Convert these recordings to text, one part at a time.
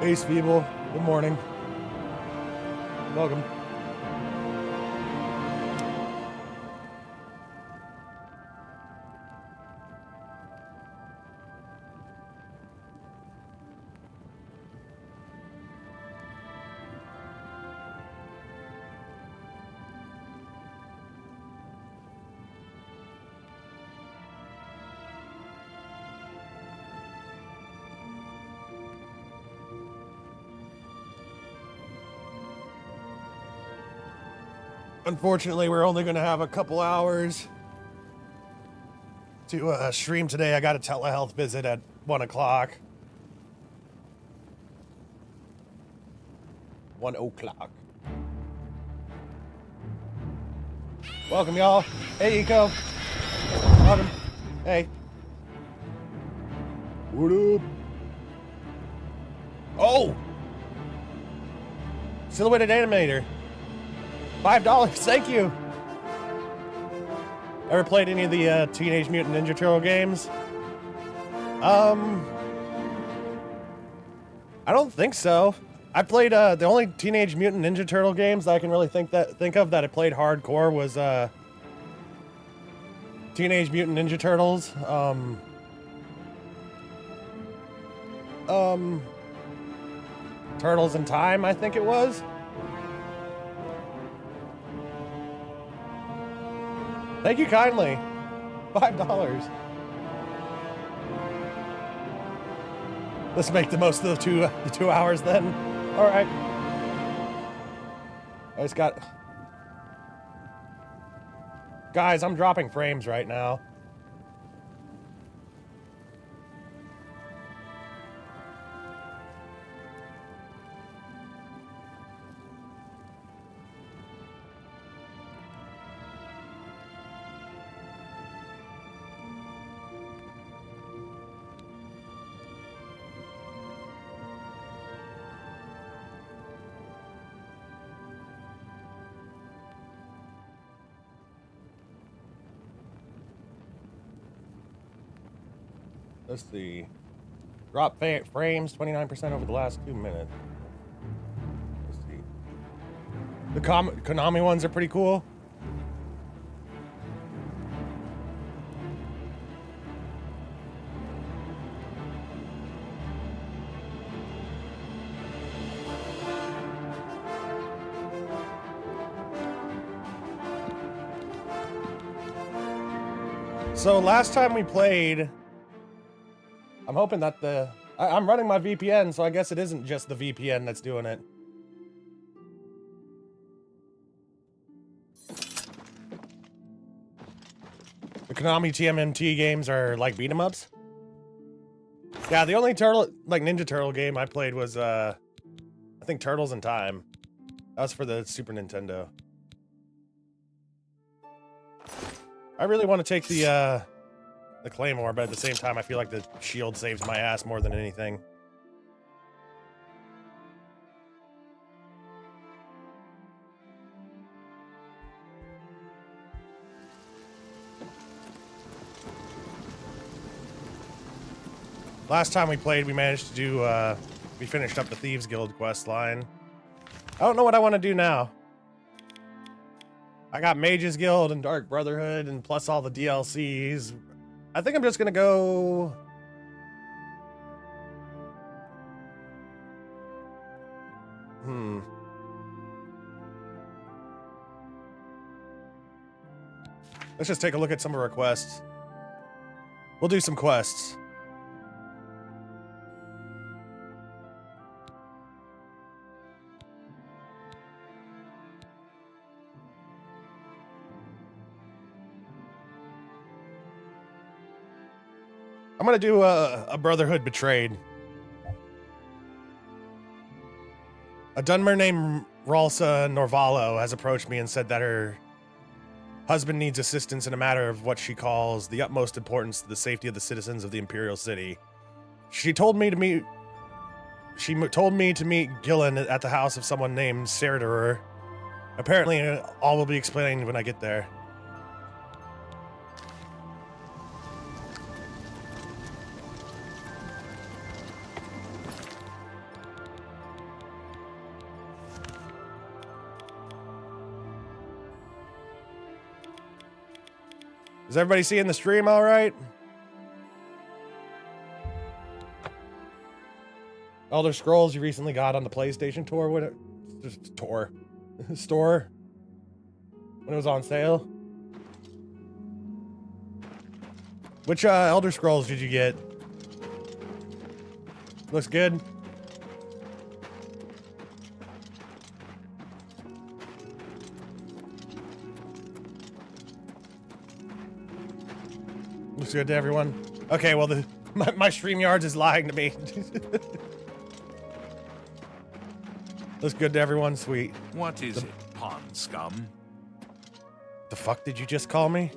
Peace, people. Good morning. Welcome. Unfortunately, we're only going to have a couple hours to stream today. I got a telehealth visit at 1 o'clock. 1 o'clock. Welcome, y'all. Hey, Eco. Welcome. Hey. What up? Oh! Silhouetted Animator. $5, thank you. Ever played any of the Teenage Mutant Ninja Turtle games? I don't think so. I played the only Teenage Mutant Ninja Turtle games that I can really think of that I played hardcore was Teenage Mutant Ninja Turtles. Turtles in Time, I think it was. Thank you kindly. $5. Let's make the most of the two hours then. All right. I just got... Guys, I'm dropping frames right now. Let's see. Drop frames 29% over the last 2 minutes. Let's see. The Konami ones are pretty cool. So last time we played, I'm hoping that I'm running my VPN, so I guess it isn't just the VPN that's doing it. The Konami TMNT games are like beat 'em ups. Yeah, the only Ninja Turtle game I played was I think Turtles in Time. That was for the Super Nintendo. I really want to take the Claymore, but at the same time, I feel like the shield saves my ass more than anything. Last time we played, we managed to do, we finished up the Thieves Guild quest line. I don't know what I want to do now. I got Mages Guild and Dark Brotherhood and plus all the DLCs. I think I'm just gonna go... Let's just take a look at some of our quests. We'll do some quests. I'm gonna do a Brotherhood Betrayed. A Dunmer named Ralsa Norvalo has approached me and said that her husband needs assistance in a matter of what she calls the utmost importance to the safety of the citizens of the Imperial City. She told me to meet Gillen at the house of someone named Serderer. Apparently, all will be explained when I get there. Is everybody seeing the stream all right? Elder Scrolls you recently got on the PlayStation Tour. What? Tour. Store. When it was on sale. Which Elder Scrolls did you get? Looks good. Looks good to everyone. Okay, well my StreamYards is lying to me. Looks good to everyone. Sweet. What is it, pond scum? The fuck did you just call me?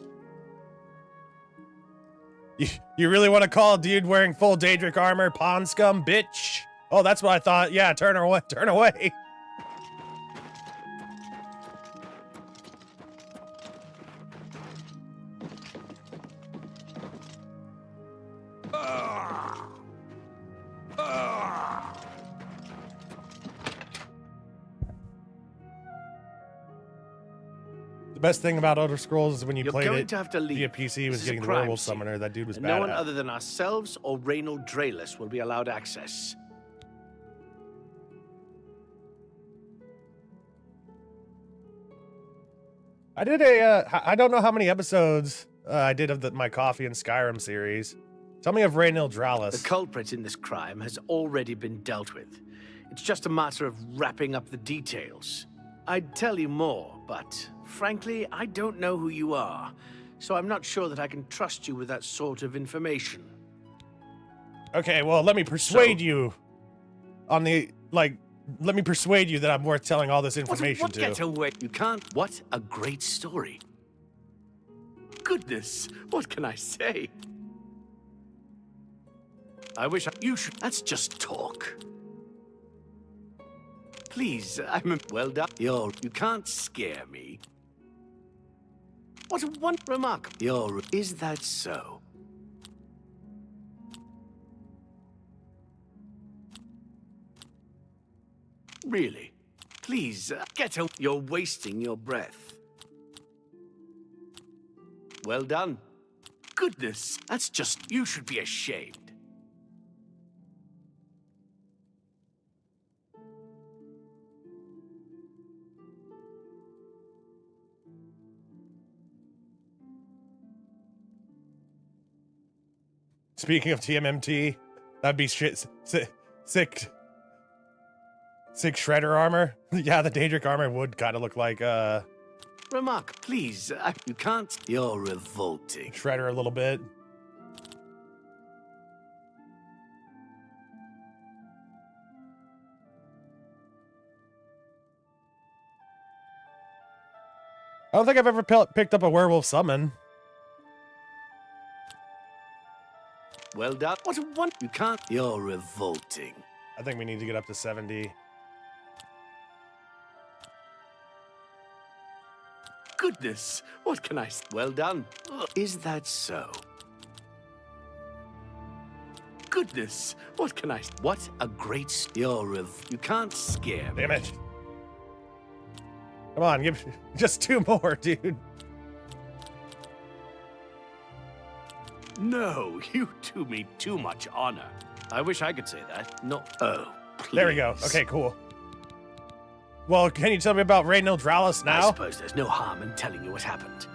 You really want to call a dude wearing full Daedric armor pond scum, bitch? Oh, that's what I thought. Yeah, turn away. Turn away. The best thing about Elder Scrolls is when you played it via PC was getting the werewolf summoner. That dude was bad. No one other than ourselves or Reynald Drayless will be allowed access. I did I don't know how many episodes I did of my Coffee and Skyrim series. Tell me of Rhaenyra Dralis. The culprit in this crime has already been dealt with. It's just a matter of wrapping up the details. I'd tell you more, but frankly, I don't know who you are, so I'm not sure that I can trust you with that sort of information. Okay, well, let me persuade you on the, let me persuade you that I'm worth telling all this information to. Get away. You can't. What a great story. Goodness, what can I say? I wish you should. That's just talk. Please, well done. You can't scare me. What a remark. Is that so? Really? Please, get out. You're wasting your breath. Well done. Goodness, that's just. You should be ashamed. Speaking of TMMT, that'd be sick shredder armor. Yeah, the Daedric armor would kind of look like Remark, please. You can't. You're revolting. Shredder a little bit. I don't think I've ever picked up a werewolf summon. Well done. What a one. You can't. You're revolting. I think we need to get up to 70. Goodness, what can I say? Well done. Is that so? Goodness, what can I say? What a great. You can't scare me. Damn it. Come on, give just 2 more, dude. No, you do me too much honor. I wish I could say that. No. Oh, please. There we go. Okay, cool. Well, can you tell me about Rhaenyra Dralis now? I suppose there's no harm in telling you what happened.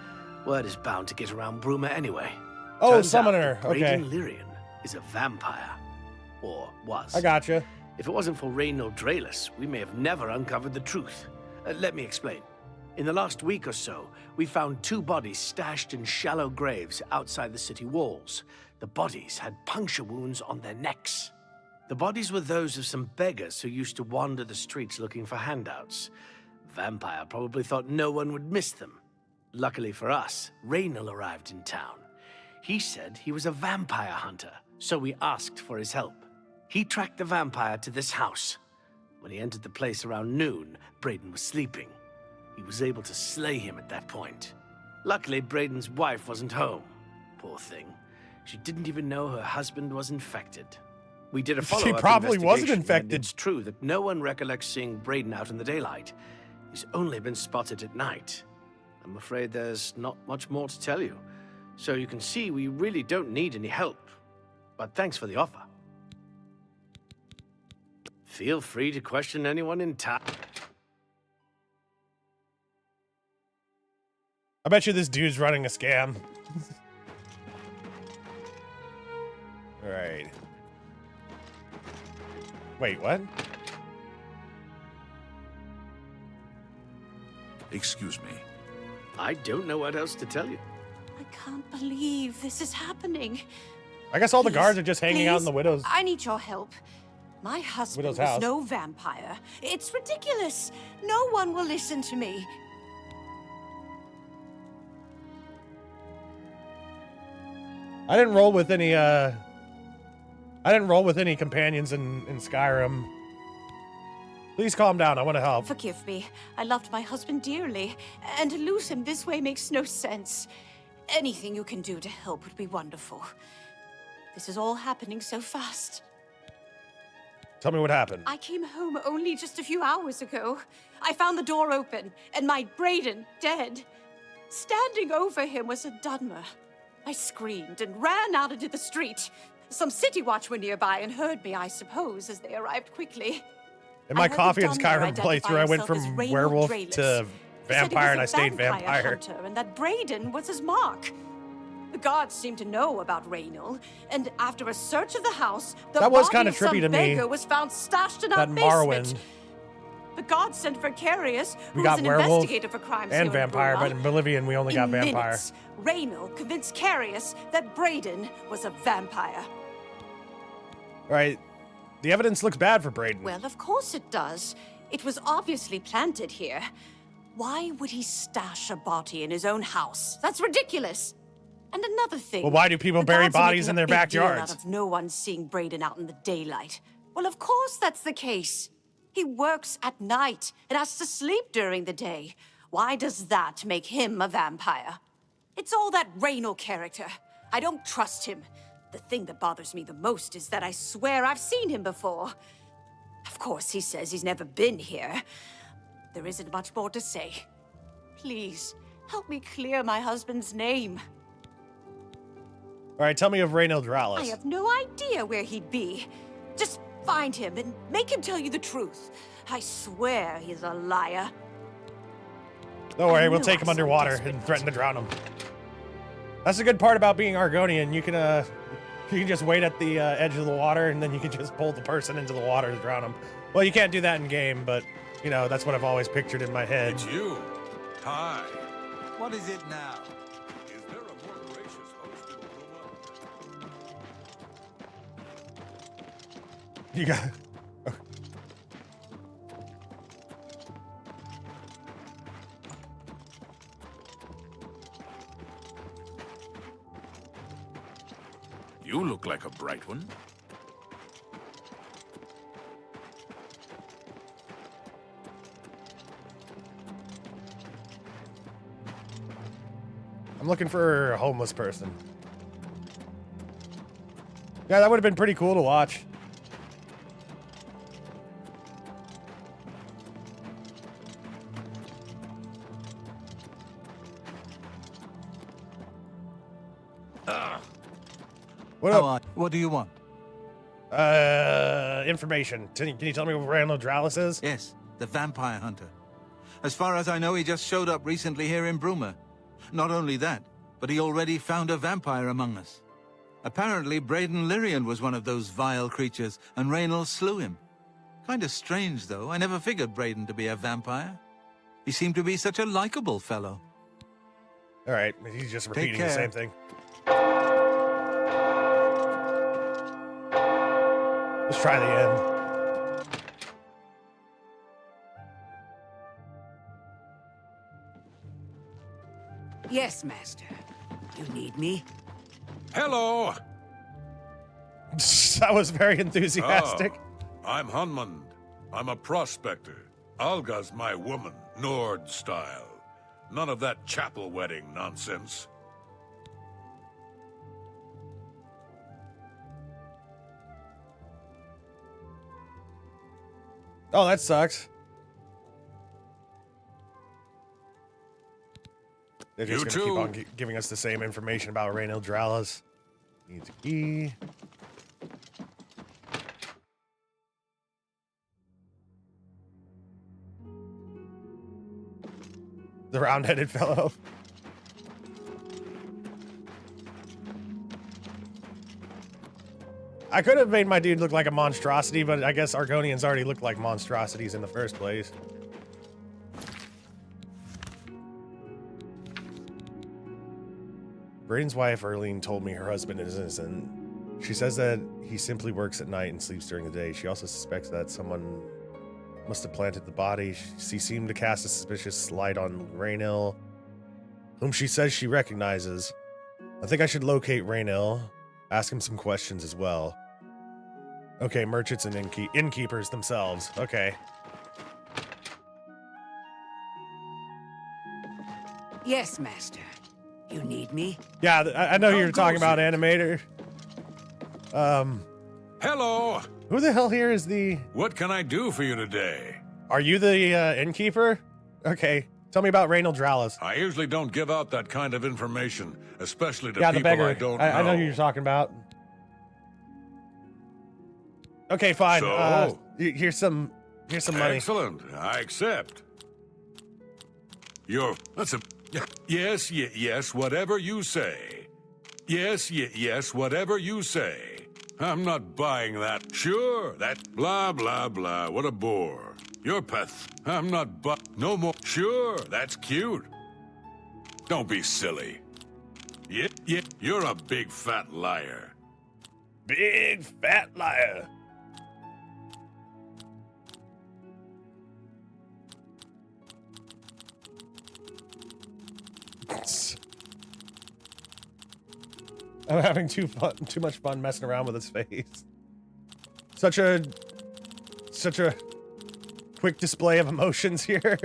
Word is bound to get around Bruma anyway. Oh, Turns summoner. out Okay. Brayden Lyrian is a vampire. Or was. I gotcha. If it wasn't for Rhaenyra Dralis, we may have never uncovered the truth. Let me explain. In the last week or so, we found 2 bodies stashed in shallow graves outside the city walls. The bodies had puncture wounds on their necks. The bodies were those of some beggars who used to wander the streets looking for handouts. Vampire probably thought no one would miss them. Luckily for us, Rhaenyra arrived in town. He said he was a vampire hunter, so we asked for his help. He tracked the vampire to this house. When he entered the place around noon, Brayden was sleeping. He was able to slay him at that point. Luckily, Brayden's wife wasn't home. Poor thing. She didn't even know her husband was infected. We did a follow-up She probably wasn't investigation, infected. and it's true that no one recollects seeing Brayden out in the daylight. He's only been spotted at night. I'm afraid there's not much more to tell you. So you can see we really don't need any help. But thanks for the offer. Feel free to question anyone in town. I bet you this dude's running a scam. All right. Wait, what? Excuse me. I don't know what else to tell you. I can't believe this is happening. I guess all the Please, guards are just hanging out in please, the widow's. I need your help. My husband Widow's was house. no vampire. It's ridiculous. No one will listen to me. I didn't roll with any companions in Skyrim. Please calm down. I want to help. Forgive me. I loved my husband dearly, and to lose him this way makes no sense. Anything you can do to help would be wonderful. This is all happening so fast. Tell me what happened. I came home only just a few hours ago. I found the door open, and my Braden dead. Standing over him was a Dunmer. I screamed and ran out into the street. Some city watch were nearby and heard me, I suppose, as they arrived quickly. In my I heard coffee the and Dunmer Skyrim playthrough, I went identify from himself as werewolf Reynold to Drayless. He said he vampire, and I was a stayed vampire. hunter, and that Braden was his mark. The guards seemed to know about Reynold, and after a search of the house, the That was body kinda of some trippy to me. beggar was found stashed in our That basement. Morrowind. The guards sent for Carius, We who got was an werewolf investigator for crimes and here in vampire, but Bruma. in Oblivion we only got In vampire. minutes, Reynold convinced Carius that Braden was a vampire. All right. The evidence looks bad for Braden. Well, of course it does. It was obviously planted here. Why would he stash a body in his own house? That's ridiculous. And another thing. Well, why do people the bury guards are bodies making in a their big deal backyards? Out of no one seeing Braden out in the daylight. Well, of course that's the case. He works at night and has to sleep during the day. Why does that make him a vampire? It's all that Reynold character. I don't trust him. The thing that bothers me the most is that I swear I've seen him before. Of course, he says he's never been here. There isn't much more to say. Please, help me clear my husband's name. All right, tell me of Reynold I Drayless. have no idea where he'd be. Just find him and make him tell you the truth. I swear he's a liar. Don't worry, I we'll knew take I him saw underwater desperate. and threaten to drown him. That's the good part about being Argonian. You can just wait at the edge of the water, and then you can just pull the person into the water to drown them. Well, you can't do that in game, but you know that's what I've always pictured in my head. It's you. Hi. What is it now? Is there a more gracious host in Roma? You got. You look like a bright one. I'm looking for a homeless person. Yeah, that would have been pretty cool to watch. What up? What do you want? Information. Can you tell me what Reynold Drayless is? Yes, the vampire hunter. As far as I know, he just showed up recently here in Bruma. Not only that, but he already found a vampire among us. Apparently, Braden Lyrian was one of those vile creatures, and Reynold slew him. Kinda strange, though. I never figured Braden to be a vampire. He seemed to be such a likable fellow. All right, he's just repeating the care. same thing. Let's try the end. Yes, Master. You need me? Hello. That was very enthusiastic. I'm Hunmund. I'm a prospector. Alga's my woman, Nord style. None of that chapel wedding nonsense. Oh, that sucks. They're just You gonna keep on too. giving us the same information about Raynil Dralas. Needs a key. The round-headed fellow. I could have made my dude look like a monstrosity, but I guess Argonians already look like monstrosities in the first place. Brayden's wife, Erlene, told me her husband is innocent. She says that he simply works at night and sleeps during the day. She also suspects that someone must have planted the body. She seemed to cast a suspicious light on Raynil, whom she says she recognizes. I think I should locate Raynil, ask him some questions as well. Okay, merchants and innkeepers themselves. Okay. Yes, Master. You need me? Yeah, I know you're Of talking course about animator. Hello. Who the hell here is the... What can I do for you today? Are you the innkeeper? Okay, tell me about Raynil Dralas. I usually don't give out that kind of information, especially to Yeah, the people beggar. I don't know. I know who you're talking about. Okay, fine. So? Here's some money. Excellent. I accept. Yes, whatever you say. Yes, whatever you say. I'm not buying that. Sure, that blah, blah, blah. What a bore. You're I'm not no more. Sure, that's cute. Don't be silly. Yeah, you're a big fat liar. Big fat liar. I'm having too much fun messing around with his face. Such a quick display of emotions here.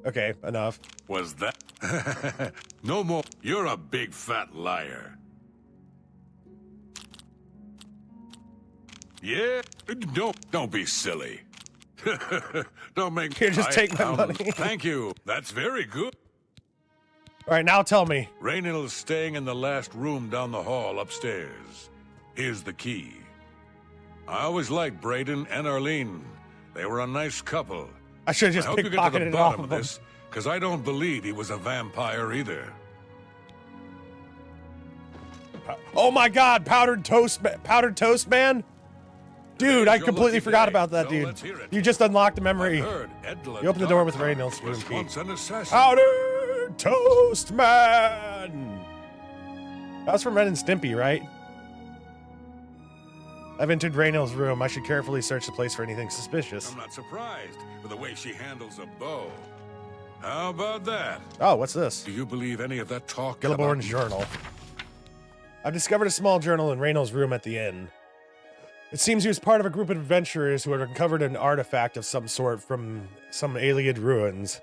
Okay, enough. Was that? No more. You're a big fat liar. Yeah, don't be silly. Don't make. Here, just take my money. Thank you. That's very good. All right, now tell me. Raynil is staying in the last room down the hall upstairs. Here's the key. I always liked Brayden and Arlene. They were a nice couple. I should have I just hope you get to the pickpocketed it off bottom of of him. this, because I don't believe he was a vampire either. Oh my God, powdered toast man. Dude, I Your completely lucky forgot day, about that, so dude. let's hear it. You just unlocked a memory. I heard Edla You opened the door with Darkheart Raynil's room was key. once an assassin. Powdered toast man. That was from Ren and Stimpy, right? I've entered Raynil's room. I should carefully search the place for anything suspicious. I'm not surprised with the way she handles a bow. How about that? Oh, what's this? Do you believe any of that talk? Gilliborn's about- journal. I've discovered a small journal in Raynil's room at the inn. It seems he was part of a group of adventurers who had recovered an artifact of some sort from some Iliad ruins.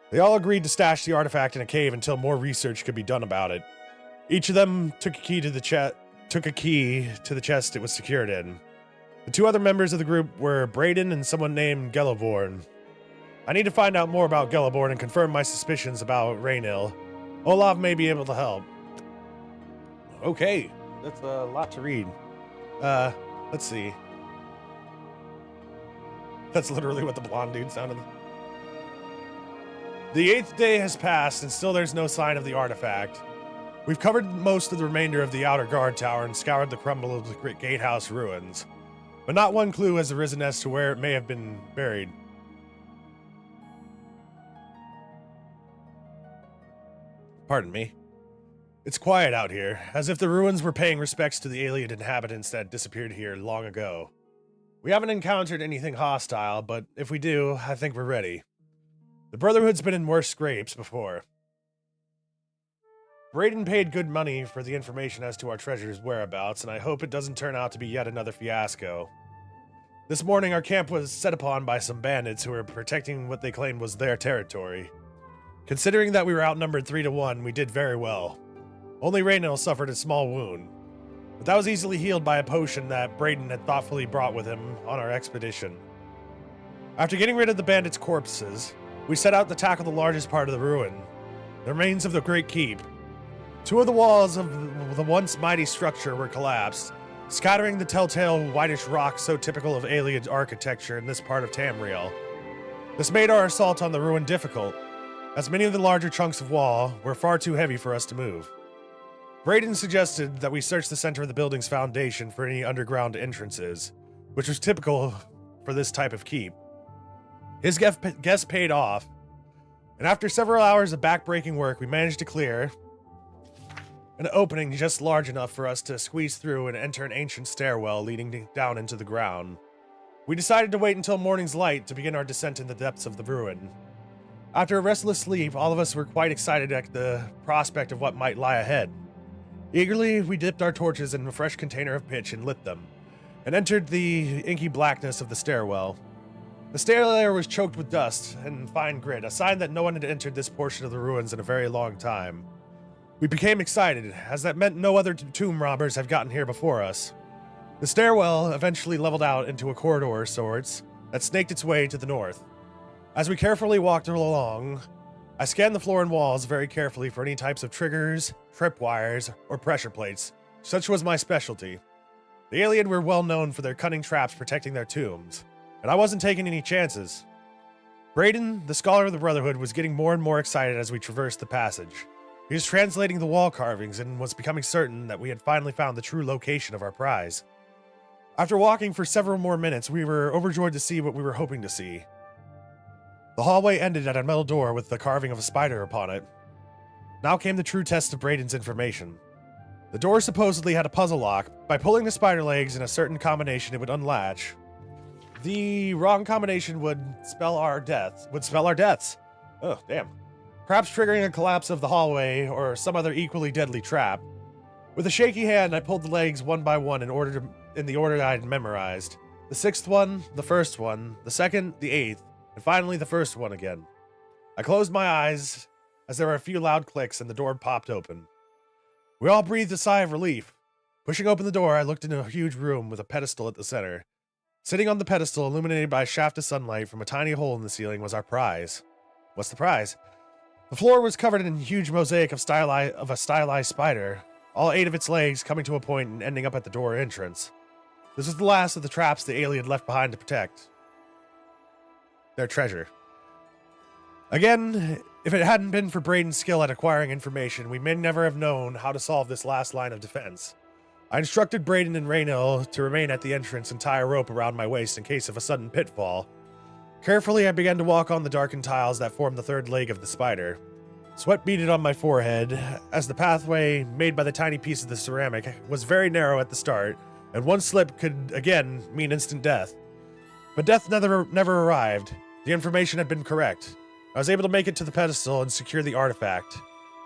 They all agreed to stash the artifact in a cave until more research could be done about it. Each of them took a key to the chest it was secured in. The two other members of the group were Brayden and someone named Geliborn. I need to find out more about Geliborn and confirm my suspicions about Raynil. Olav may be able to help. Okay, that's a lot to read. Let's see. That's literally what the blonde dude sounded. The 8th day has passed and still there's no sign of the artifact. We've covered most of the remainder of the outer guard tower and scoured the crumble of the gatehouse ruins, but not one clue has arisen as to where it may have been buried. Pardon me. It's quiet out here, as if the ruins were paying respects to the alien inhabitants that disappeared here long ago. We haven't encountered anything hostile, but if we do, I think we're ready. The Brotherhood's been in worse scrapes before. Brayden paid good money for the information as to our treasure's whereabouts, and I hope it doesn't turn out to be yet another fiasco. This morning, our camp was set upon by some bandits who were protecting what they claimed was their territory. Considering that we were outnumbered 3-1, we did very well. Only Raynil suffered a small wound, but that was easily healed by a potion that Brayden had thoughtfully brought with him on our expedition. After getting rid of the bandits' corpses, we set out to tackle the largest part of the ruin, the remains of the Great Keep. 2 of the walls of the once mighty structure were collapsed, scattering the telltale whitish rock so typical of alien architecture in this part of Tamriel. This made our assault on the ruin difficult, as many of the larger chunks of wall were far too heavy for us to move. Brayden suggested that we search the center of the building's foundation for any underground entrances, which was typical for this type of keep. His guess paid off, and after several hours of back-breaking work, we managed to clear an opening just large enough for us to squeeze through and enter an ancient stairwell leading down into the ground. We decided to wait until morning's light to begin our descent in the depths of the ruin. After a restless sleep, all of us were quite excited at the prospect of what might lie ahead. Eagerly, we dipped our torches in a fresh container of pitch and lit them, and entered the inky blackness of the stairwell. The stair was choked with dust and fine grit, a sign that no one had entered this portion of the ruins in a very long time. We became excited, as that meant no other tomb robbers have gotten here before us. The stairwell eventually leveled out into a corridor of sorts that snaked its way to the north. As we carefully walked along, I scanned the floor and walls very carefully for any types of triggers, tripwires, or pressure plates. Such was my specialty. The alien were well known for their cunning traps protecting their tombs, and I wasn't taking any chances. Brayden, the scholar of the Brotherhood, was getting more and more excited as we traversed the passage. He was translating the wall carvings and was becoming certain that we had finally found the true location of our prize. After walking for several more minutes, we were overjoyed to see what we were hoping to see. The hallway ended at a metal door with the carving of a spider upon it. Now came the true test of Brayden's information. The door supposedly had a puzzle lock. By pulling the spider legs in a certain combination, it would unlatch. The wrong combination would spell our deaths. Oh, damn. Perhaps triggering a collapse of the hallway or some other equally deadly trap. With a shaky hand, I pulled the legs one by one in the order I had memorized. The 6th one, the 1st one, the 2nd, the 8th, and finally the 1st one again. I closed my eyes as there were a few loud clicks and the door popped open. We all breathed a sigh of relief. Pushing open the door, I looked into a huge room with a pedestal at the center. Sitting on the pedestal, illuminated by a shaft of sunlight from a tiny hole in the ceiling, was our prize. What's the prize? The floor was covered in a huge mosaic of a stylized spider, all 8 of its legs coming to a point and ending up at the door entrance. This was the last of the traps the alien left behind to protect their treasure. Again, if it hadn't been for Brayden's skill at acquiring information, we may never have known how to solve this last line of defense. I instructed Brayden and Raynell to remain at the entrance and tie a rope around my waist in case of a sudden pitfall. Carefully, I began to walk on the darkened tiles that formed the 3rd leg of the spider. Sweat beaded on my forehead, as the pathway made by the tiny piece of the ceramic was very narrow at the start, and one slip could, again, mean instant death. But death never arrived. The information had been correct. I was able to make it to the pedestal and secure the artifact.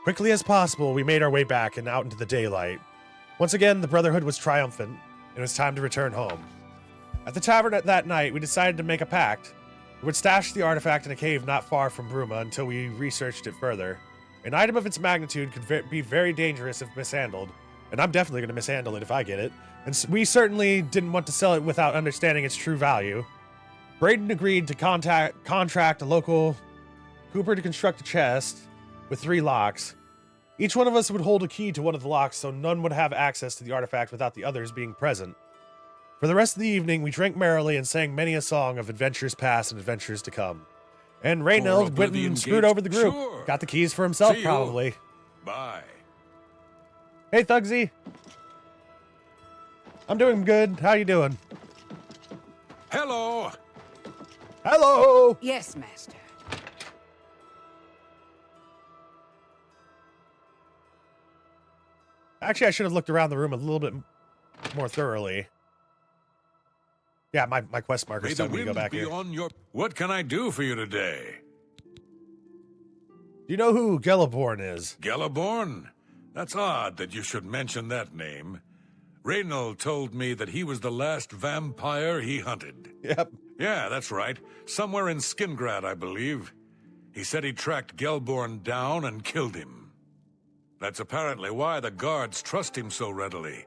Quickly as possible, we made our way back and out into the daylight. Once again, the Brotherhood was triumphant, and it was time to return home. At the tavern that night, we decided to make a pact. We would stash the artifact in a cave not far from Bruma until we researched it further. An item of its magnitude could be very dangerous if mishandled, and I'm definitely going to mishandle it if I get it, and we certainly didn't want to sell it without understanding its true value. Brayden agreed to contract a local Cooper to construct a chest with 3 locks. Each one of us would hold a key to one of the locks so none would have access to the artifact without the others being present. For the rest of the evening, we drank merrily and sang many a song of adventures past and adventures to come. And Raynell went and screwed over the group. Sure. Got the keys for himself, See you. probably. Bye. Hey, Thugsy. I'm doing good. How you doing? Hello. Hello! Yes, Master. Actually, I should have looked around the room a little bit more thoroughly. Yeah, my quest marker's May the telling me to go wind back be here. on your... What can I do for you today? Do you know who Geliborn is? Geliborn? That's odd that you should mention that name. Raynell told me that he was the last vampire he hunted. Yep. Yeah, that's right. Somewhere in Skingrad, I believe. He said he tracked Gelborn down and killed him. That's apparently why the guards trust him so readily.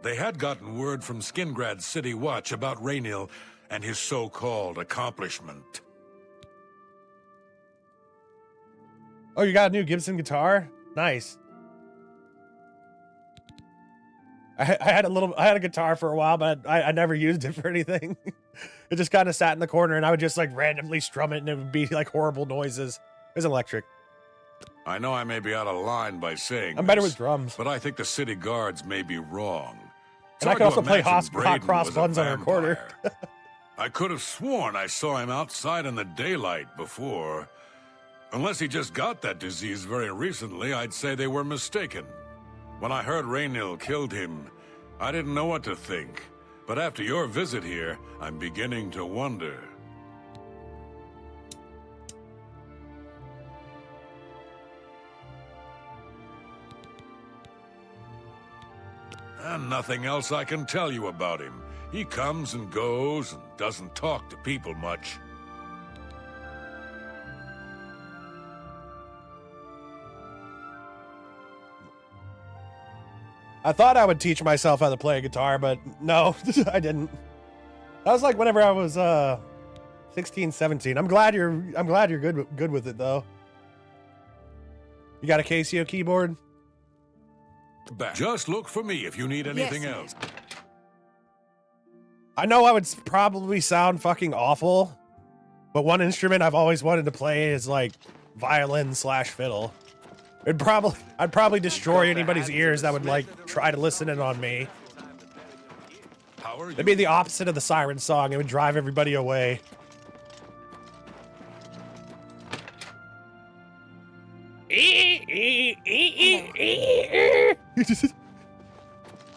They had gotten word from Skingrad's City Watch about Raynell and his so-called accomplishment. Oh, you got a new Gibson guitar? Nice. I had a guitar for a while, but I never used it for anything. It just kind of sat in the corner, and I would just like randomly strum it, and it would be like horrible noises. It was electric. I know I may be out of line by saying I'm better this, with drums. but I think the city guards may be wrong. It's And I hard can to also play imagine hot cross Braden was a buns on a recorder. vampire. I could have sworn I saw him outside in the daylight before. Unless he just got that disease very recently, I'd say they were mistaken. When I heard Raynil killed him, I didn't know what to think. But after your visit here, I'm beginning to wonder. And nothing else I can tell you about him. He comes and goes and doesn't talk to people much. I thought I would teach myself how to play a guitar, but no, I didn't. That was like whenever I was 16, 17. I'm glad you're good with it though. You got a Casio keyboard? Just look for me if you need anything else. I know I would probably sound fucking awful, but one instrument I've always wanted to play is like violin/fiddle. I'd probably destroy anybody's ears that would like try to listen in on me. It'd be the opposite of the siren song. It would drive everybody away.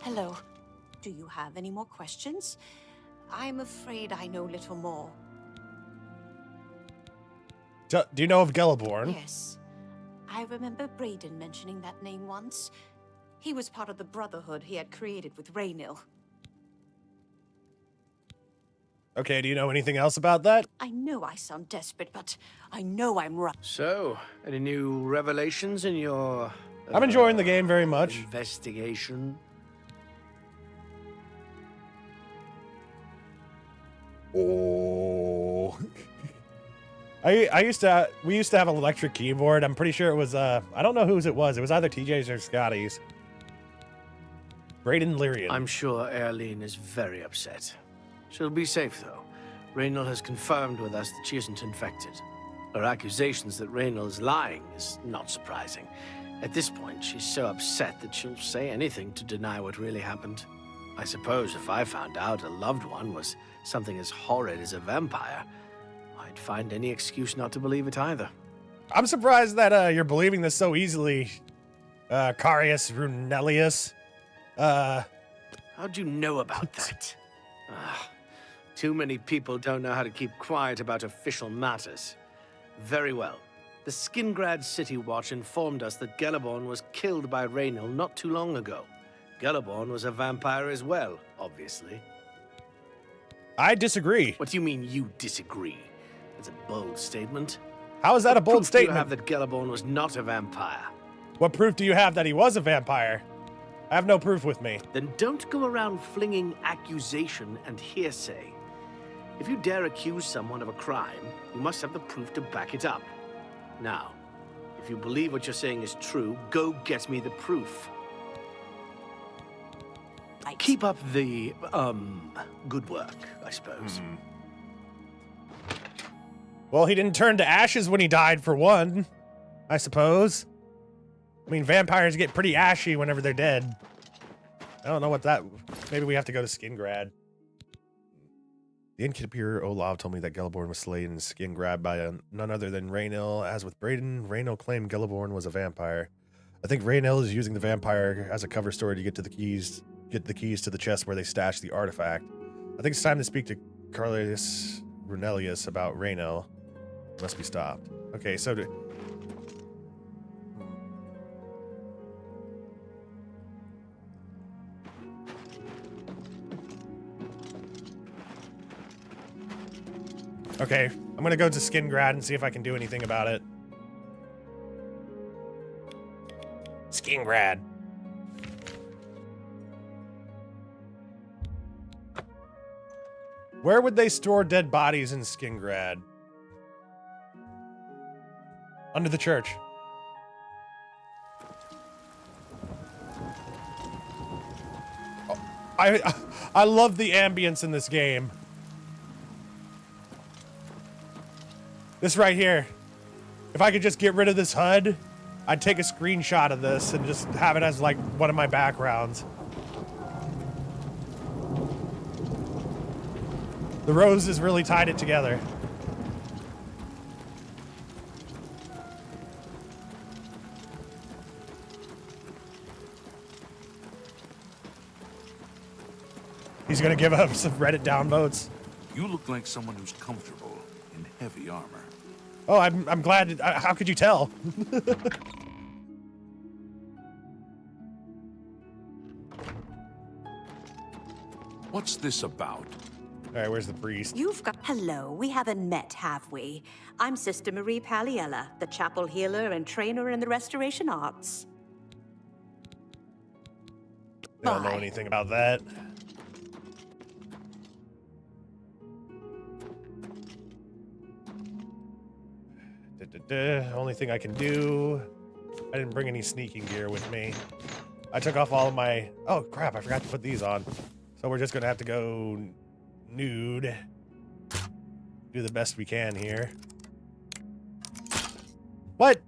Hello. Do you have any more questions? I'm afraid I know little more. Do you know of Geliborn? Yes. I remember Braden mentioning that name once. He was part of the Brotherhood he had created with Raynil. Okay, do you know anything else about that? I know I sound desperate, but I know I'm right. So, any new revelations in your... I'm enjoying the game very much. Investigation? Oh. we used to have an electric keyboard. I'm pretty sure it was I don't know whose it was. It was either TJ's or Scotty's. Braden Lyrian. I'm sure Erlene is very upset. She'll be safe, though. Raynil has confirmed with us that she isn't infected. Her accusations that Raynil is lying is not surprising. At this point, she's so upset that she'll say anything to deny what really happened. I suppose if I found out a loved one was something as horrid as a vampire, I'd find any excuse not to believe it either. I'm surprised that you're believing this so easily, Carius Runelius. How'd you know about that? Too many people don't know how to keep quiet about official matters. Very well. The Skingrad City Watch informed us that Geliborn was killed by Raynil not too long ago. Geliborn was a vampire as well, obviously. I disagree. What do you mean you disagree? That's a bold statement. How is that a bold What proof do you statement? have that Geliborn was not a vampire? What proof do you have that he was a vampire? I have no proof with me. Then don't go around flinging accusation and hearsay. If you dare accuse someone of a crime, you must have the proof to back it up. Now, if you believe what you're saying is true, go get me the proof. Right. Keep up the, good work, I suppose. Well, he didn't turn to ashes when he died, for one, I suppose. I mean, vampires get pretty ashy whenever they're dead. I don't know what that... Maybe we have to go to Skingrad. The innkeeper Olav told me that Geliborn was slain in Skingrad by none other than Raynil. As with Braden, Raynil claimed Geliborn was a vampire. I think Raynil is using the vampire as a cover story to get the keys to the chest where they stashed the artifact. I think it's time to speak to Carlius Runelius about Raynil. Must be stopped. Okay, so... Okay, I'm gonna go to Skingrad and see if I can do anything about it. Skingrad. Where would they store dead bodies in Skingrad? Under the church. I love the ambience in this game. This right here. If I could just get rid of this HUD, I'd take a screenshot of this and just have it as like one of my backgrounds. The roses really tied it together. He's gonna give up some Reddit downvotes. You look like someone who's comfortable in heavy armor. Oh, I'm glad. How could you tell? What's this about? All right, where's the priest? You've got... Hello, we haven't met, have we? I'm Sister Marie Paliella, the chapel healer and trainer in the restoration arts. I don't know Bye. anything about that. Only thing I can do... I didn't bring any sneaking gear with me. I took off all of my... Oh, crap, I forgot to put these on. So we're just gonna have to go nude. Do the best we can here. What?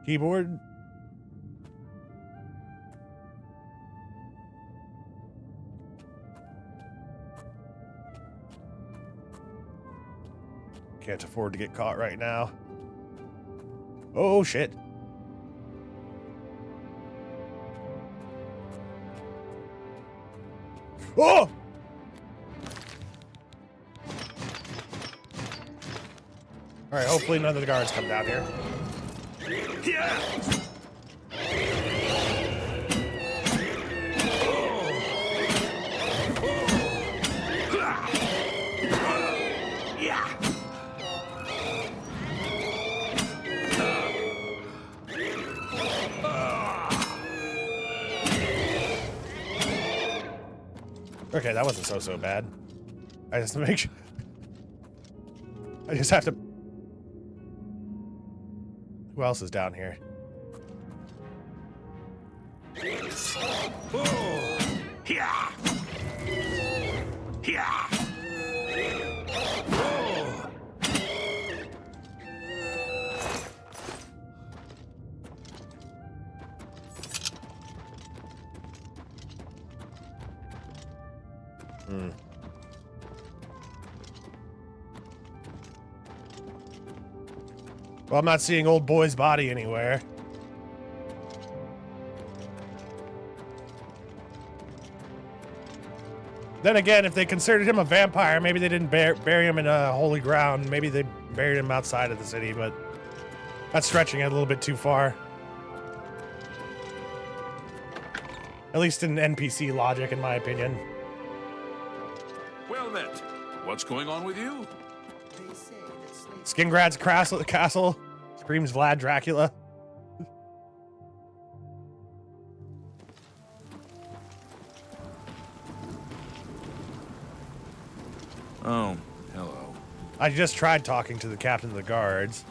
Keyboard? Can't afford to get caught right now. Oh, shit. Oh! Alright, hopefully none of the guards come down here. Okay, that wasn't so bad. I just make sure. I just have to. Who else is down here? Well, I'm not seeing old boy's body anywhere. Then again, if they considered him a vampire, maybe they didn't bury him in a holy ground. Maybe they buried him outside of the city, but that's stretching it a little bit too far. At least in NPC logic, in my opinion. Well met. What's going on with you? Skingrad's castle screams Vlad Dracula. Oh, hello. I just tried talking to the captain of the guards.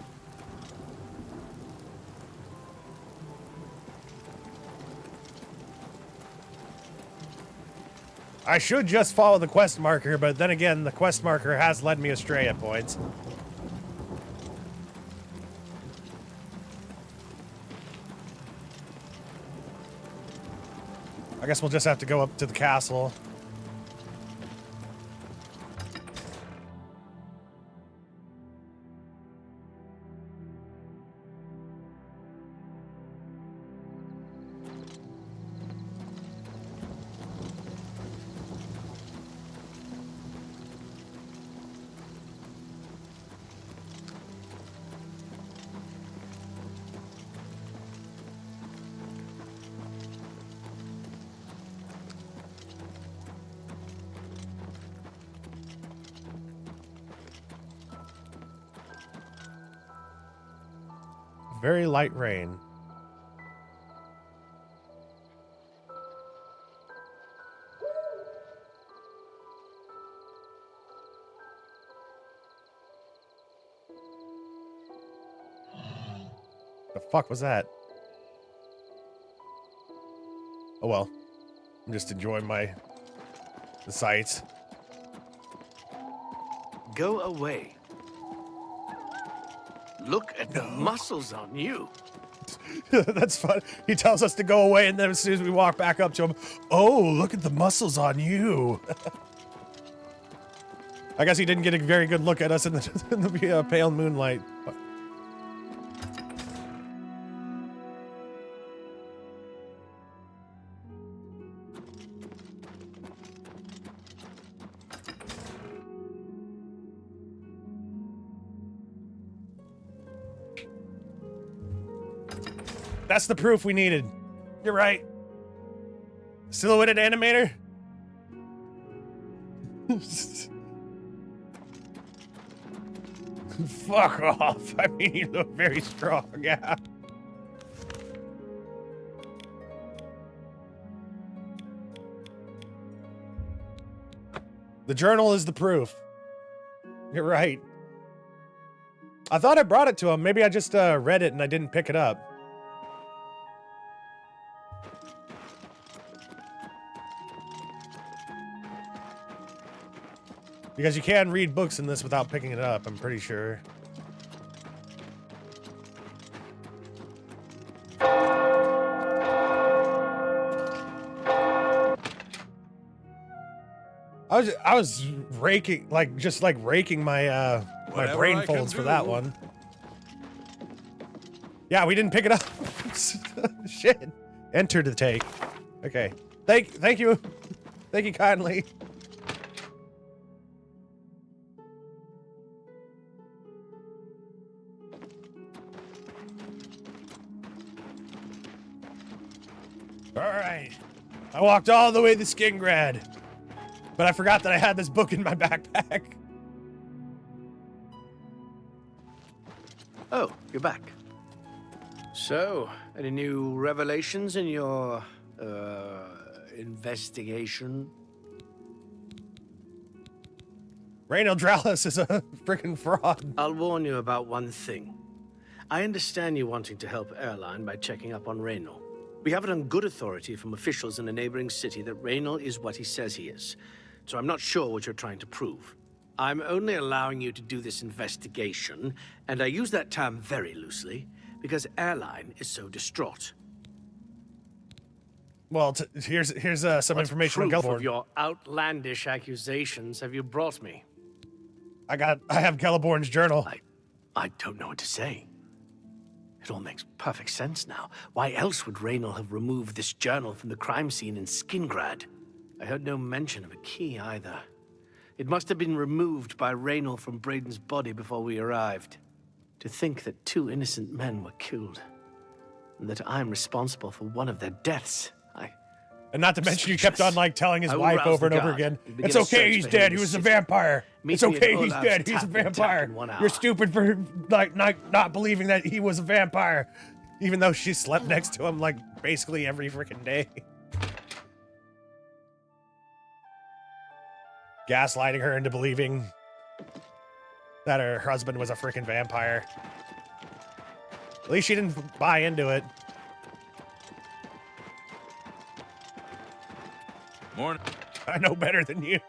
I should just follow the quest marker, but then again, the quest marker has led me astray at points. I guess we'll just have to go up to the castle. Very light rain. fuck was that? Oh well. I'm just enjoying the sights. Go away. Look at the muscles on you. That's fun. He tells us to go away, and then as soon as we walk back up to him, oh, look at the muscles on you. I guess he didn't get a very good look at us in the pale moonlight. That's the proof we needed. You're right. Silhouetted animator? Fuck off. I mean, you look very strong, yeah. The journal is the proof. You're right. I thought I brought it to him. Maybe I just read it and I didn't pick it up. Because you can read books in this without picking it up, I'm pretty sure. I was raking, just raking my my brain folds for that one. Yeah, we didn't pick it up. Shit. Enter to take. Okay. Thank you. Thank you kindly. Alright. I walked all the way to Skingrad. But I forgot that I had this book in my backpack. Oh, you're back. So, any new revelations in your, investigation? Raynald Dralis is a freaking fraud. I'll warn you about one thing. I understand you wanting to help Airline by checking up on Raynald. We have it on good authority from officials in a neighboring city that Raynald is what he says he is. So I'm not sure what you're trying to prove. I'm only allowing you to do this investigation, and I use that term very loosely, because Airline is so distraught. Well, here's some What information on proof Gelborn. of your outlandish accusations have you brought me? I have Gelborn's journal. I don't know what to say. It all makes perfect sense now. Why else would Raynald have removed this journal from the crime scene in Skingrad? I heard no mention of a key either. It must have been removed by Raynald from Braden's body before we arrived. To think that 2 innocent men were killed, and that I'm responsible for one of their deaths. And not to mention you kept on telling his wife over and over again, it's okay, he's dead, he was a vampire. It's okay, he's dead, he's a vampire. You're stupid for not believing that he was a vampire. Even though she slept next to him basically every freaking day. Gaslighting her into believing that her husband was a freaking vampire. At least she didn't buy into it. Morning. I know better than you.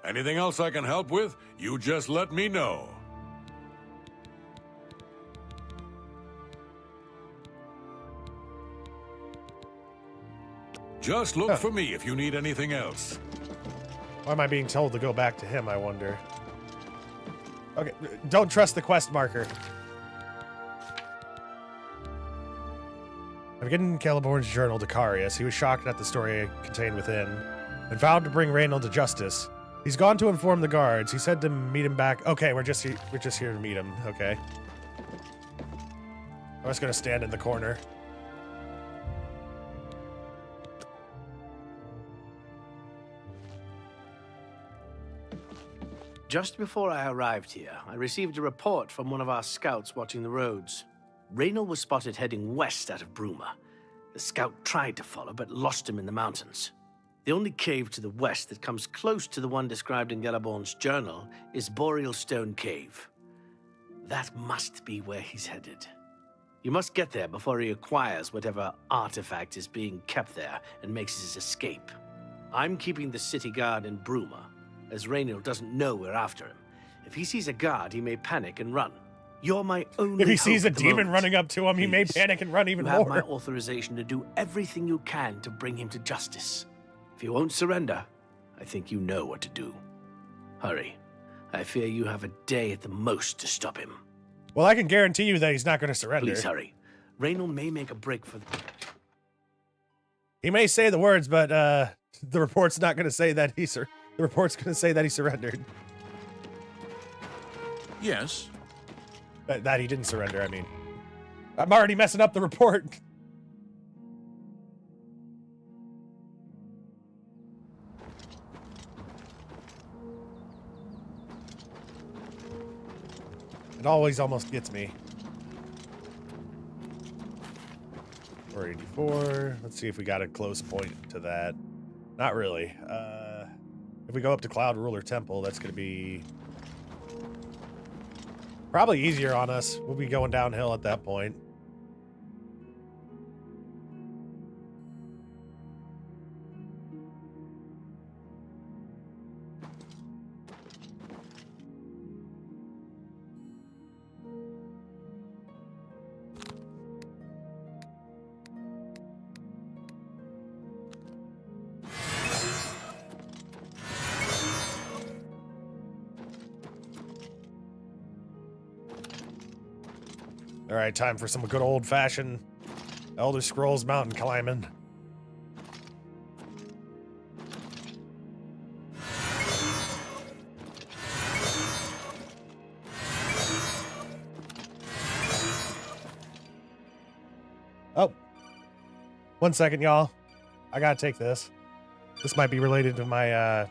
Anything else I can help with? You just let me know. Just look for me if you need anything else. Why am I being told to go back to him, I wonder? Okay, don't trust the quest marker. I've given Celeborn's journal to Carius. He was shocked at the story contained within, and vowed to bring Raynald to justice. He's gone to inform the guards. He said to meet him back. Okay, we're just here to meet him. Okay. I'm just gonna stand in the corner. Just before I arrived here, I received a report from one of our scouts watching the roads. Raynald was spotted heading west out of Bruma. The scout tried to follow, but lost him in the mountains. The only cave to the west that comes close to the one described in Celeborn's journal is Boreal Stone Cave. That must be where he's headed. You must get there before he acquires whatever artifact is being kept there and makes his escape. I'm keeping the city guard in Bruma, as Rainiel doesn't know we're after him. If he sees a guard, he may panic and run. You're my only If he sees a hope at the demon moment. running up to him, he may Please, panic and run even you have my more. authorization to do everything you can to bring him to justice. If he won't surrender, I think you know what to do. Hurry. I fear you have a day at the most to stop him. Well, I can guarantee you that he's not going to surrender. Please hurry. Rainiel may make a break for the... He may say the words, but the report's not going to say that the report's going to say that he surrendered. Yes. That he didn't surrender, I mean. I'm already messing up the report. It always almost gets me. 484. Let's see if we got a close point to that. Not really. If we go up to Cloud Ruler Temple, that's going to be probably easier on us. We'll be going downhill at that point. All right, time for some good old-fashioned Elder Scrolls mountain climbing. Oh, 1 second, y'all. I gotta take this. This might be related to my,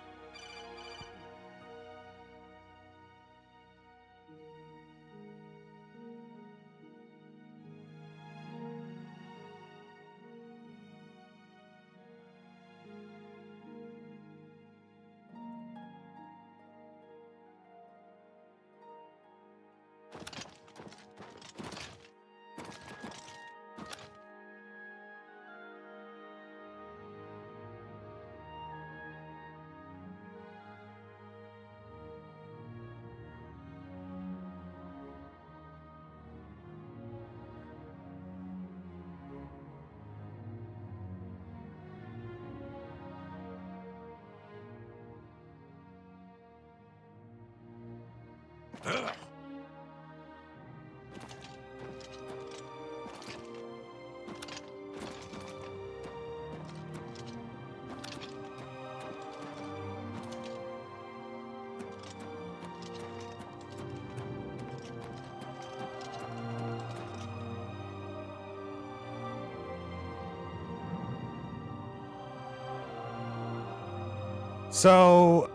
So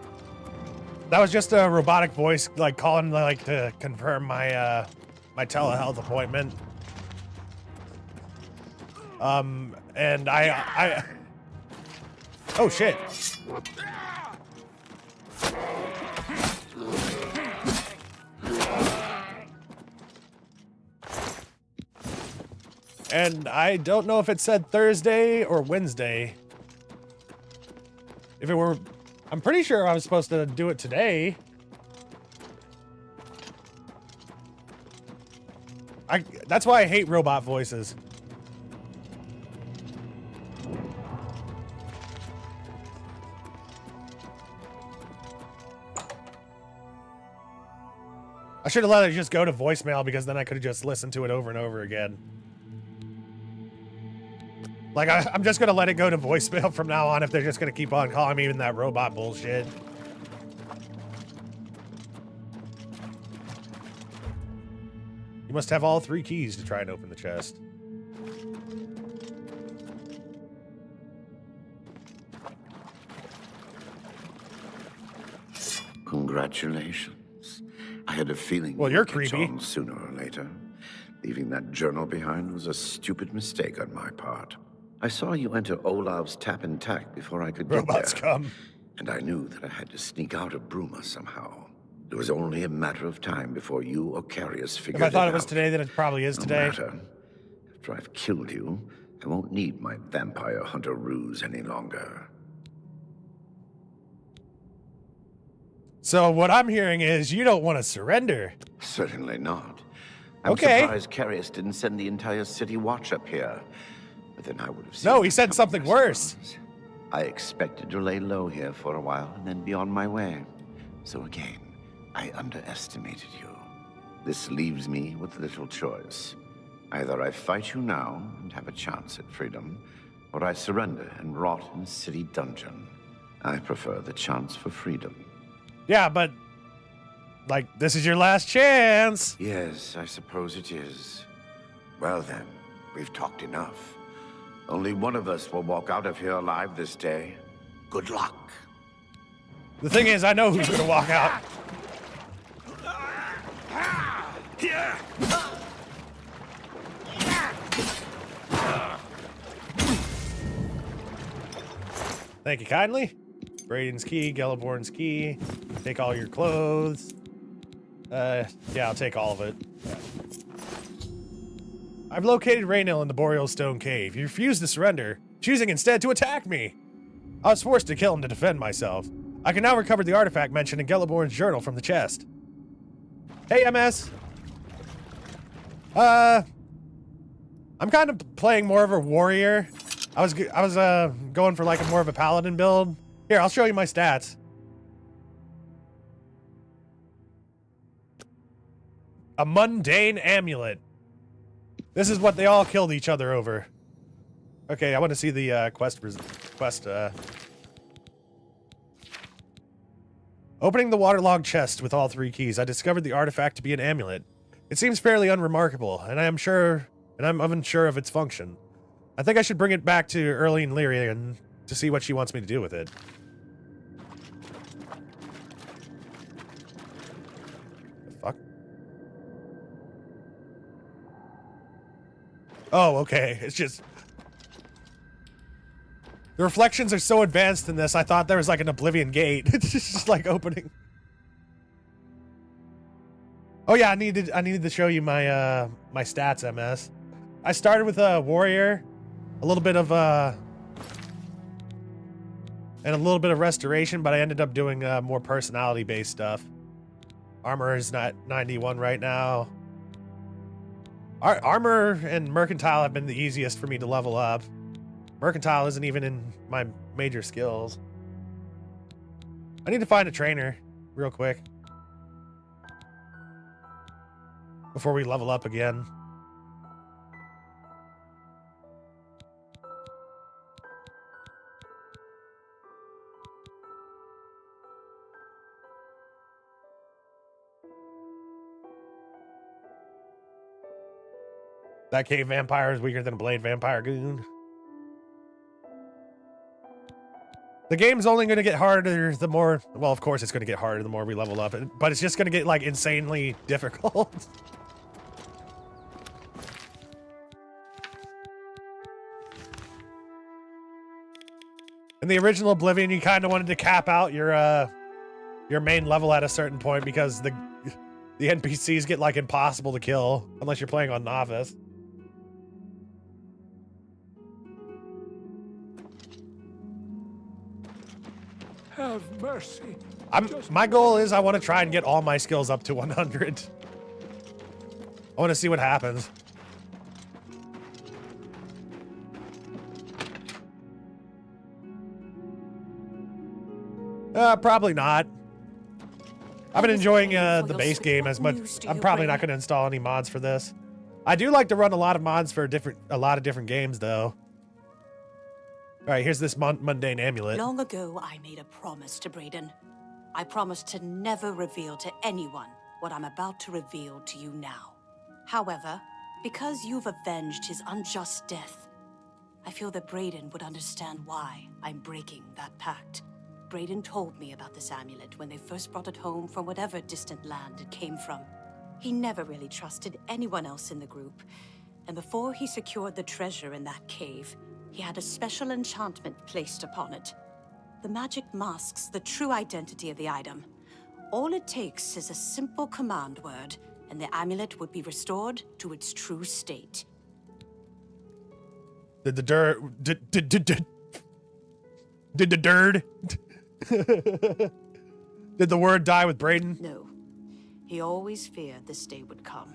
that was just a robotic voice, like calling, like to confirm my my telehealth appointment. And I oh shit. And I don't know if it said Thursday or Wednesday. If it were, I'm pretty sure I was supposed to do it today. That's why I hate robot voices. I should have let it just go to voicemail, because then I could have just listened to it over and over again. Like, I'm just going to let it go to voicemail from now on if they're just going to keep on calling me in that robot bullshit. You must have all 3 keys to try and open the chest. Congratulations. I had a feeling Well, you'd you're catch creepy. on sooner or later. Leaving that journal behind was a stupid mistake on my part. I saw you enter Olav's tap and tack before I could get Robots there. come. And I knew that I had to sneak out of Bruma somehow. It was only a matter of time before you or Carius figured If I thought it it was out. today, then it probably is No today. matter. After I've killed you, I won't need my vampire hunter ruse any longer. So what I'm hearing is you don't want to surrender. Certainly not. I'm Okay. surprised Carius didn't send the entire city watch up here. But then I would have seen No, he it said coming, something I worse. suppose. I expected to lay low here for a while and then be on my way. So again, I underestimated you. This leaves me with little choice. Either I fight you now and have a chance at freedom, or I surrender and rot in a city dungeon. I prefer the chance for freedom. Yeah, but like this is your last chance. Yes, I suppose it is. Well then, we've talked enough. Only one of us will walk out of here alive this day. Good luck. The thing is, I know who's gonna walk out. Thank you kindly. Brayden's key, Gelliborn's key. Take all your clothes. Yeah, I'll take all of it. I've located Raynil in the Boreal Stone Cave. He refused to surrender, choosing instead to attack me. I was forced to kill him to defend myself. I can now recover the artifact mentioned in Gelliborn's journal from the chest. Hey, MS. I'm kind of playing more of a warrior. I was going for like a more of a paladin build. Here, I'll show you my stats. A mundane amulet. This is what they all killed each other over. Okay, I want to see the quest. Opening the waterlogged chest with all 3 keys, I discovered the artifact to be an amulet. It seems fairly unremarkable, and I'm unsure of its function. I think I should bring it back to Erlene Lyrian to see what she wants me to do with it. The fuck? Oh, okay. It's just... The reflections are so advanced in this, I thought there was like an Oblivion gate. It's just like opening. Oh yeah, I needed to show you my my stats, MS. I started with a warrior, a little bit of and a little bit of restoration, but I ended up doing more personality-based stuff. Armor is not 91 right now. Armor and mercantile have been the easiest for me to level up. Mercantile isn't even in my major skills. I need to find a trainer real quick before we level up again. That cave vampire is weaker than a blade vampire goon. The game's only going to get harder the more... Well, of course it's going to get harder the more we level up. But it's just going to get, like, insanely difficult. In the original Oblivion, you kind of wanted to cap out your main level at a certain point because the NPCs get, like, impossible to kill unless you're playing on Novice. Have mercy. My goal is I want to try and get all my skills up to 100. I want to see what happens. Probably not. I've been enjoying the base game as much. I'm probably not going to install any mods for this. I do like to run a lot of mods for a lot of different games, though. All right, here's this mundane amulet. Long ago, I made a promise to Brayden. I promised to never reveal to anyone what I'm about to reveal to you now. However, because you've avenged his unjust death, I feel that Brayden would understand why I'm breaking that pact. Brayden told me about this amulet when they first brought it home from whatever distant land it came from. He never really trusted anyone else in the group, and before he secured the treasure in that cave, he had a special enchantment placed upon it. The magic masks the true identity of the item. All it takes is a simple command word, and the amulet would be restored to its true state. Did the dirt... Did the dirt... Did the word die with Brayden? No. He always feared this day would come.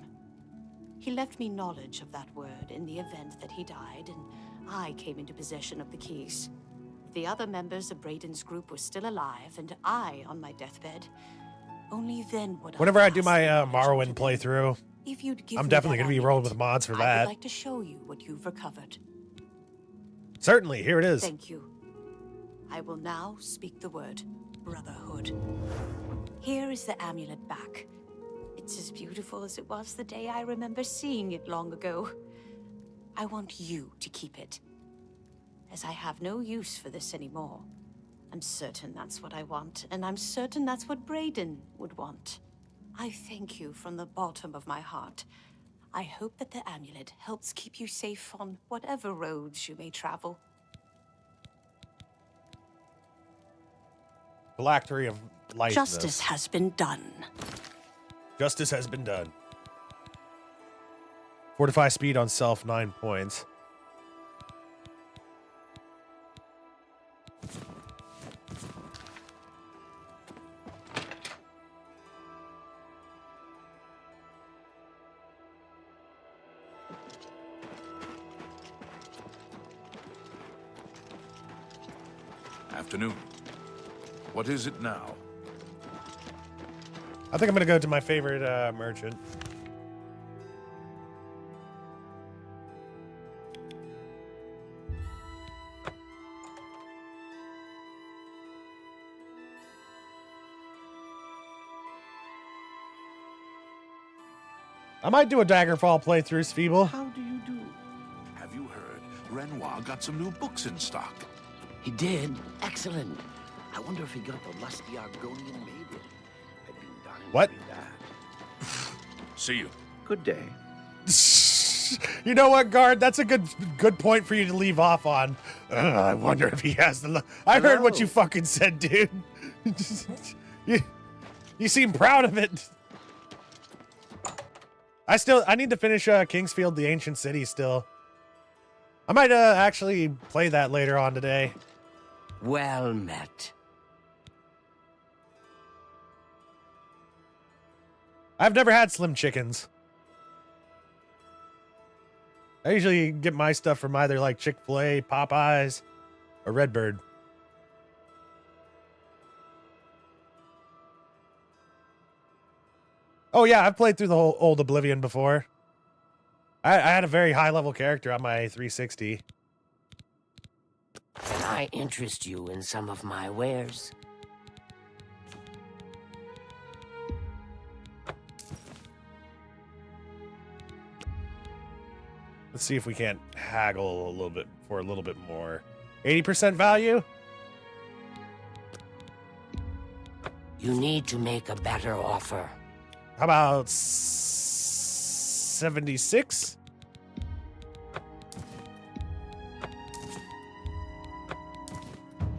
He left me knowledge of that word in the event that he died, and I came into possession of the keys. If the other members of Brayden's group were still alive, and I on my deathbed, only then would Whenever I do pass my the knowledge on Morrowind to them. playthrough, If you'd give I'm me definitely that going to be rolling with mods for I that. would like to show you what you've recovered. Certainly, here it is. Thank you. I will now speak the word Brotherhood. Here is the amulet back. It's as beautiful as it was the day I remember seeing it long ago. I want you to keep it, as I have no use for this anymore. I'm certain that's what I want, and I'm certain that's what Brayden would want. I thank you from the bottom of my heart. I hope that the amulet helps keep you safe on whatever roads you may travel. Phylactery of life. Justice has been done. Justice has been done. Fortify speed on self, 9 points. Afternoon. What is it now? I think I'm gonna go to my favorite merchant. I might do a Daggerfall playthrough, Feeble. How do you do? Have you heard? Renoir got some new books in stock. He did? Excellent. I wonder if he got the lusty Argonian maiden. I've been dying What? to read that. See you. Good day. You know what, Guard? That's a good point for you to leave off on. I wonder if he has the. I heard what you fucking said, dude. you seem proud of it. I need to finish Kingsfield, the Ancient City still. I might actually play that later on today. Well met. I've never had Slim Chickens. I usually get my stuff from either like Chick-fil-A, Popeyes, or Redbird. Oh yeah, I've played through the whole old Oblivion before. I had a very high level character on my 360. Can I interest you in some of my wares? Let's see if we can't haggle a little bit for a little bit more. 80% value? You need to make a better offer. How about 76?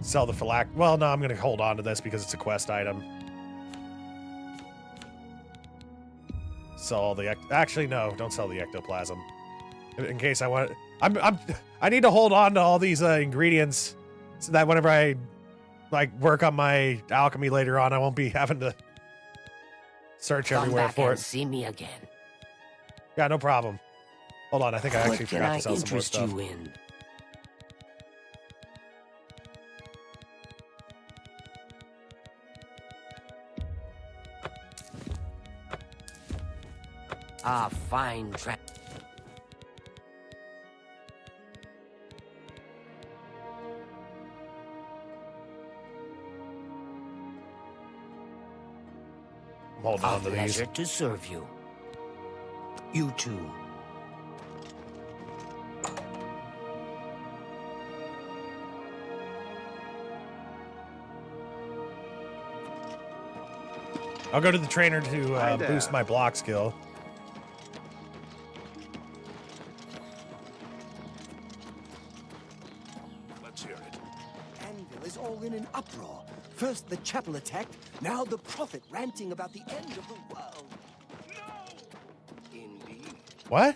Sell the phylactery. Well, no, I'm going to hold on to this because it's a quest item. Sell all the... Actually, no, don't sell the ectoplasm. In case I want... I need to hold on to all these ingredients so that whenever I work on my alchemy later on, I won't be having to search everywhere Come back for and it. see me again. Yeah, no problem. Hold on, I think I actually What can forgot I to sell some more interest stuff. you in? A fine trap. I'm holding on to these. Pleasure to serve you. You too. I'll go to the trainer to Hi there. boost my block skill. Let's hear it. Anvil is all in an uproar. First First the chapel attacked, now the prophet ranting about the end of the world. Indeed. What?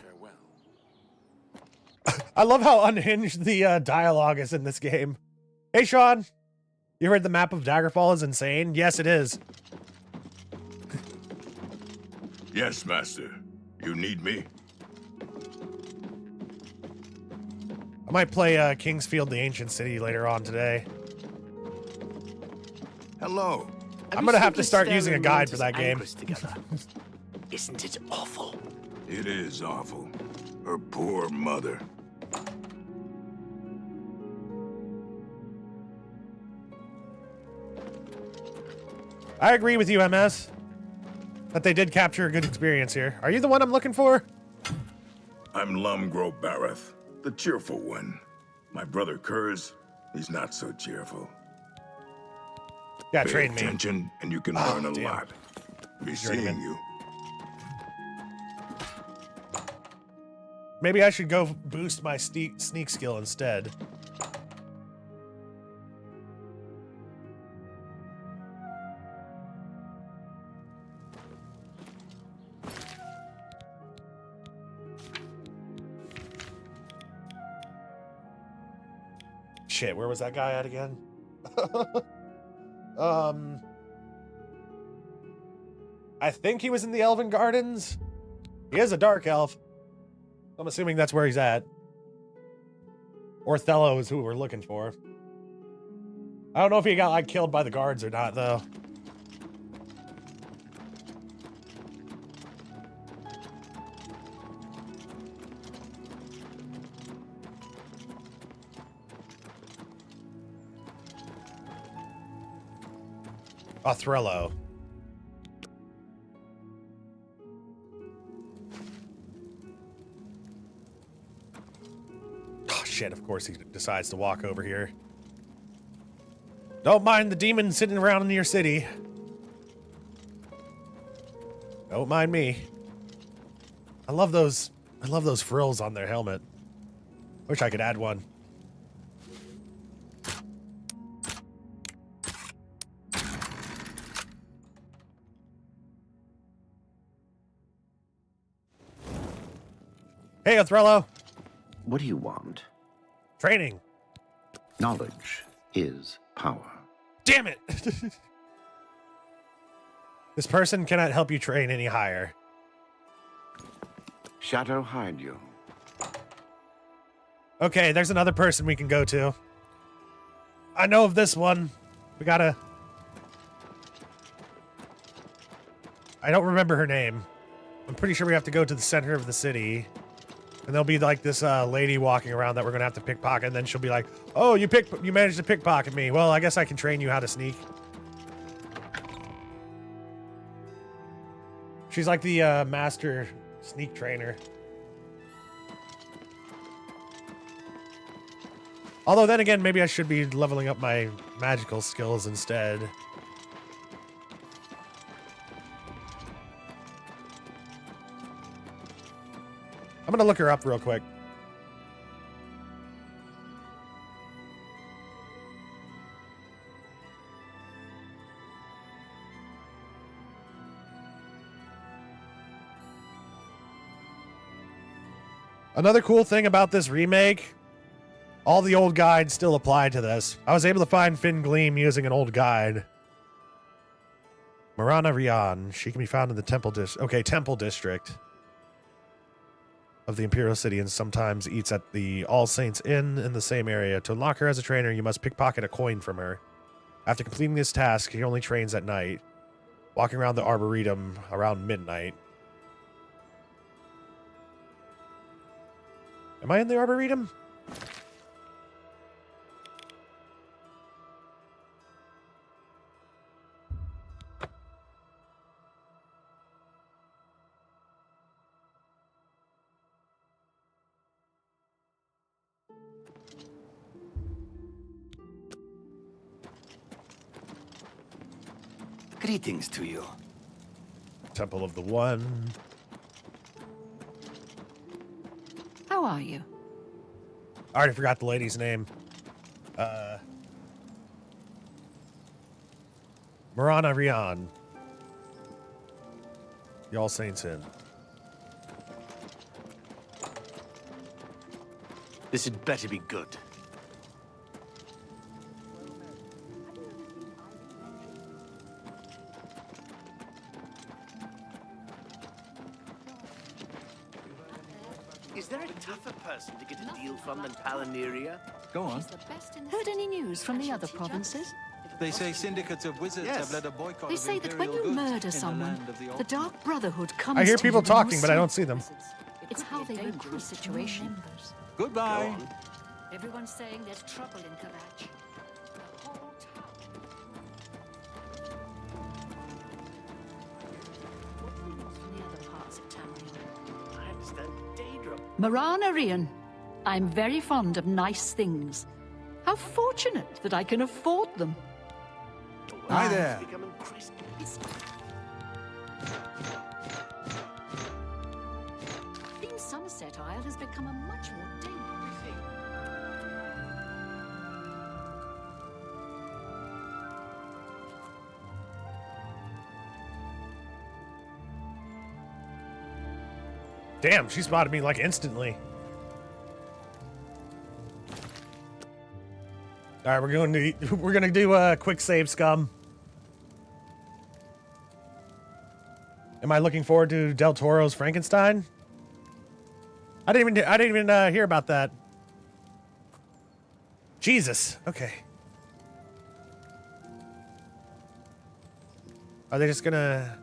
I love how unhinged the dialogue is in this game. Hey, Sean. You heard the map of Daggerfall is insane? Yes, it is. Yes, Master. You need me? I might play Kingsfield the Ancient City later on today. Hello. I'm gonna have to start using a guide for that game. Isn't it awful? It is awful. Her poor mother. I agree with you, MS. That they did capture a good experience here. Are you the one I'm looking for? I'm Lumgro Bareth, the cheerful one. My brother Kurz, he's not so cheerful. Yeah, Pay train me. attention, and you can learn a damn. lot. Be Journeyman. seeing you. Maybe I should go boost my sneak skill instead. Shit, where was that guy at again? I think he was in the Elven Gardens. He is a dark elf. I'm assuming that's where he's at. Othello is who we're looking for. I don't know if he got like killed by the guards or not, though. Othello. Oh shit, of course he decides to walk over here. Don't mind the demon sitting around in your city. Don't mind me. I love those frills on their helmet. Wish I could add one. Hey, Othello. What do you want? Training. Knowledge is power. Damn it! This person cannot help you train any higher. Shadow hide you. Okay, there's another person we can go to. I know of this one. We gotta... I don't remember her name. I'm pretty sure we have to go to the center of the city. And there'll be like this lady walking around that we're gonna have to pickpocket, and then she'll be like, "Oh, you managed to pickpocket me. Well, I guess I can train you how to sneak." She's like the master sneak trainer. Although then again, maybe I should be leveling up my magical skills instead. I'm gonna look her up real quick. Another cool thing about this remake, all the old guides still apply to this. I was able to find Finn Gleam using an old guide. Marana Rian. She can be found in the Temple District of the Imperial City, and sometimes eats at the All Saints Inn in the same area. To unlock her as a trainer, you must pickpocket a coin from her. After completing this task, he only trains at night, walking around the Arboretum around midnight. Am I in the Arboretum? Greetings to you. Temple of the One. How are you? I already forgot the lady's name. Marana Rian. The All Saints Inn. This had better be good. Is there a tougher person to get a deal from than Palaneria? Go on. Heard any news from the other provinces? They say syndicates of wizards have led a boycott They of say that when imperial you goods murder in the someone, land of the the Orcs. Dark Brotherhood comes I hear to people you and will talking, but I don't see them. It's how they recruit situation. Goodbye. Everyone's saying there's trouble in Kavach. The whole town. What news from the other parts of Tamriel? I understand Daedra. Marana Rian, I'm very fond of nice things. How fortunate that I can afford them. Hi there. Becoming crisp. In Sunset Isle has become a much more dangerous thing. Damn, she spotted me like instantly. All right, we're gonna do a quick save, scum. Am I looking forward to Del Toro's Frankenstein? I didn't even hear about that. Jesus. Okay. Are they just gonna?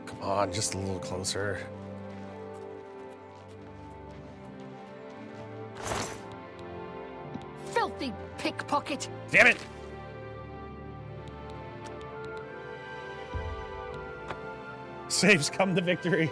Come on, just a little closer. Filthy pickpocket! Damn it! Saves come to victory.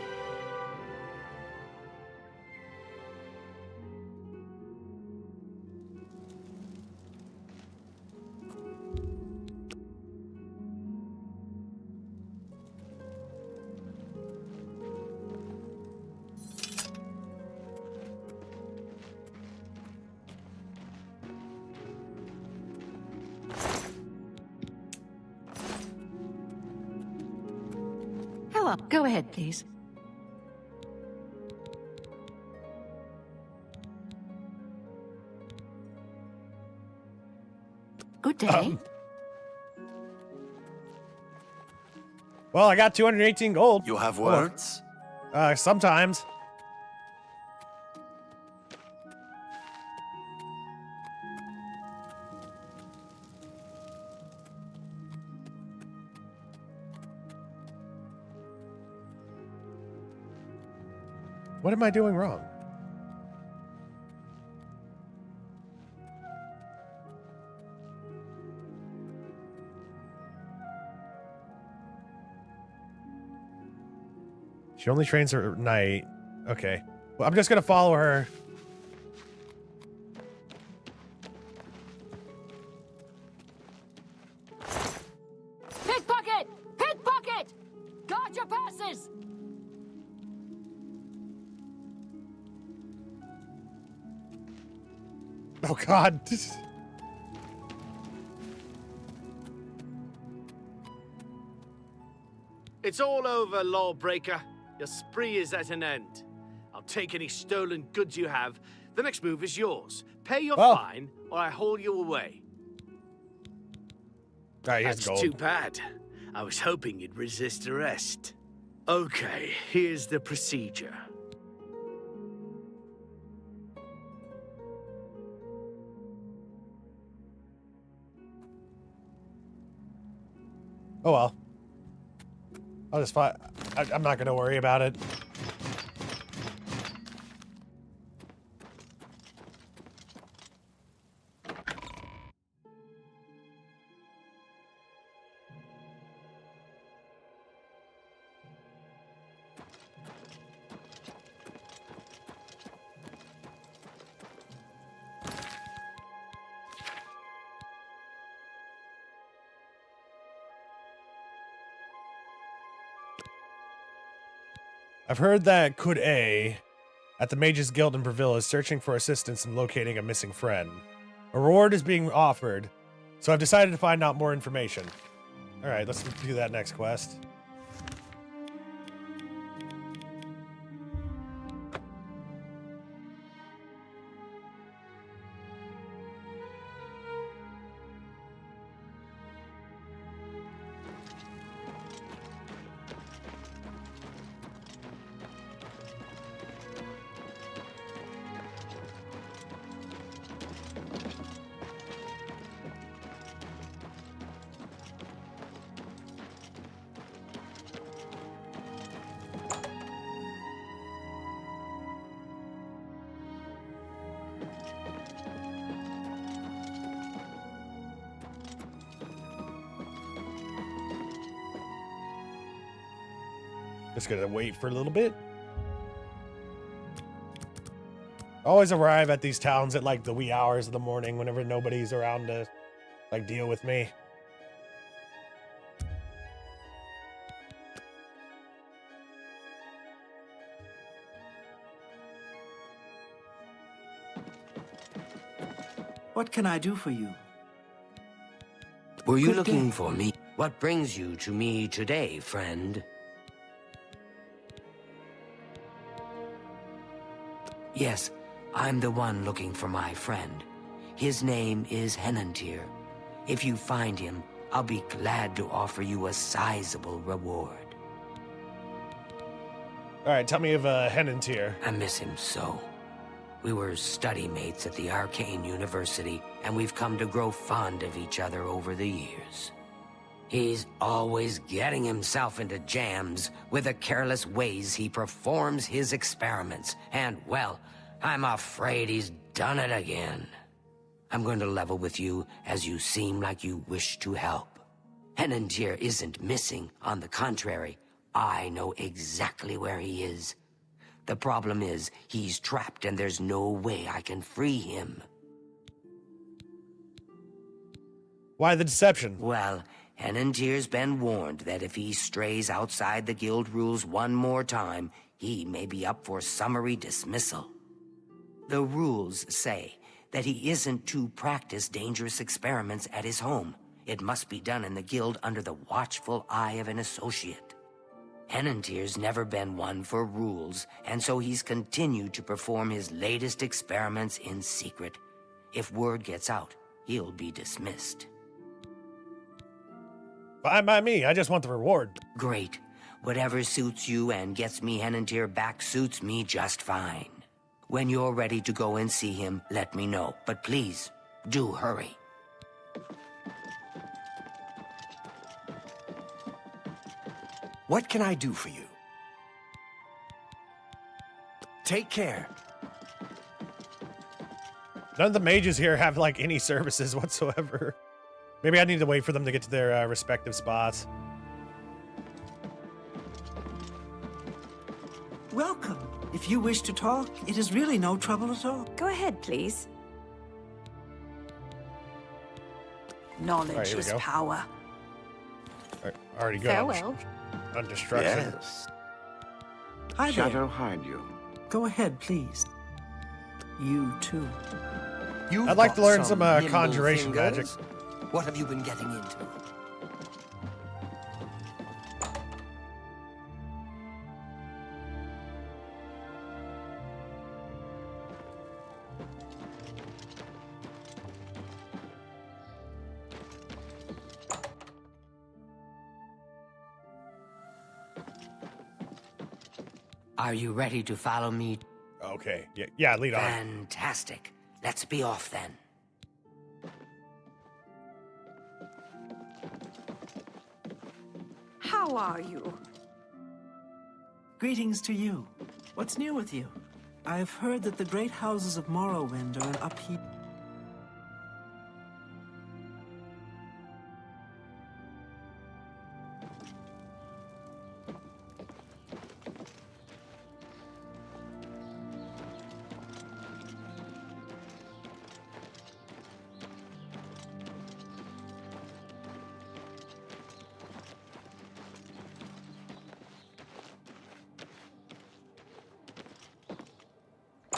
Hello, go ahead, please. Good day. Well, I got 218 gold. You have Hold on. words? Sometimes. What am I doing wrong? She only trains her at night. Okay. Well, I'm just gonna follow her. Pickpocket! Pickpocket! Guard your purses! Oh God. It's all over, lawbreaker. Your spree is at an end. I'll take any stolen goods you have. The next move is yours. Pay your Well. fine, or I haul you away. All right, here's That's gold. too bad. I was hoping you'd resist arrest. Okay, here's the procedure. Oh well. I'll just fight. I'm not gonna worry about it. I've heard that Kud A at the Mages Guild in Bravil is searching for assistance in locating a missing friend. A reward is being offered, so I've decided to find out more information. Alright, let's do that next quest. Just gonna wait for a little bit. Always arrive at these towns at like the wee hours of the morning whenever nobody's around to like deal with me. What can I do for you? Were you Good looking day. for me? What brings you to me today, friend? Yes, I'm the one looking for my friend. His name is Henantir. If you find him, I'll be glad to offer you a sizable reward. Alright, tell me of Henantir. I miss him so. We were study mates at the Arcane University, and we've come to grow fond of each other over the years. He's always getting himself into jams with the careless ways he performs his experiments, and, well, I'm afraid he's done it again. I'm going to level with you, as you seem like you wish to help. Henantir isn't missing. On the contrary, I know exactly where he is. The problem is, he's trapped and there's no way I can free him. Why the deception? Well, Henantir's been warned that if he strays outside the guild rules one more time, he may be up for summary dismissal. The rules say that he isn't to practice dangerous experiments at his home. It must be done in the guild under the watchful eye of an associate. Henantir's never been one for rules, and so he's continued to perform his latest experiments in secret. If word gets out, he'll be dismissed. Fine by me, I just want the reward. Great. Whatever suits you and gets me Henantir back suits me just fine. When you're ready to go and see him, let me know. But please, do hurry. What can I do for you? Take care. None of the mages here have like any services whatsoever. Maybe I need to wait for them to get to their respective spots. Welcome. If you wish to talk, it is really no trouble at all. Go ahead, please. Knowledge here we is go. power. Already go Farewell. on destruction. Yes. Hi there. Shadow hide you. Go ahead, please. You too. You've I'd like to got learn some nimble conjuration magic. fingers. What have you been getting into? Are you ready to follow me? Okay. Yeah, lead on. Fantastic. Let's be off then. How are you? Greetings to you. What's new with you? I've heard that the great houses of Morrowind are in upheaval.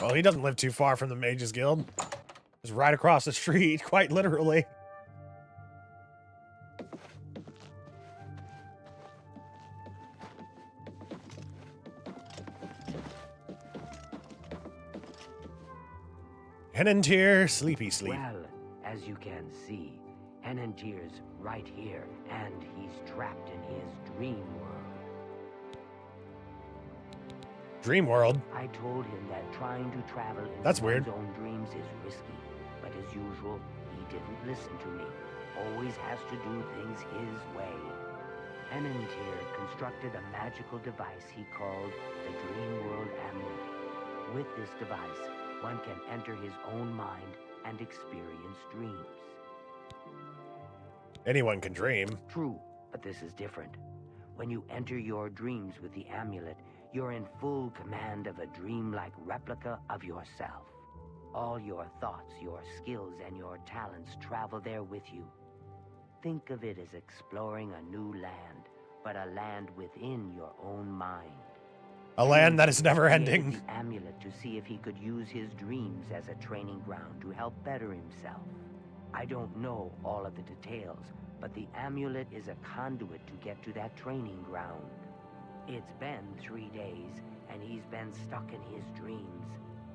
Well, he doesn't live too far from the Mages Guild. Just right across the street, quite literally. Henantier, sleepy sleep. Well, as you can see, Henantier's right here, and he's trapped in his dream world. Dream world? I told him that trying to travel into That's weird. one's own dreams is risky, but as usual, he didn't listen to me. Always has to do things his way. Henantier constructed a magical device he called the Dream World Amulet. With this device, one can enter his own mind and experience dreams. Anyone can dream. True, but this is different. When you enter your dreams with the amulet, you're in full command of a dreamlike replica of yourself. All your thoughts, your skills, and your talents travel there with you. Think of it as exploring a new land, but a land within your own mind. A land that is never He created ending. the amulet to see if he could use his dreams as a training ground to help better himself. I don't know all of the details, but the amulet is a conduit to get to that training ground. It's been 3 days, and he's been stuck in his dreams.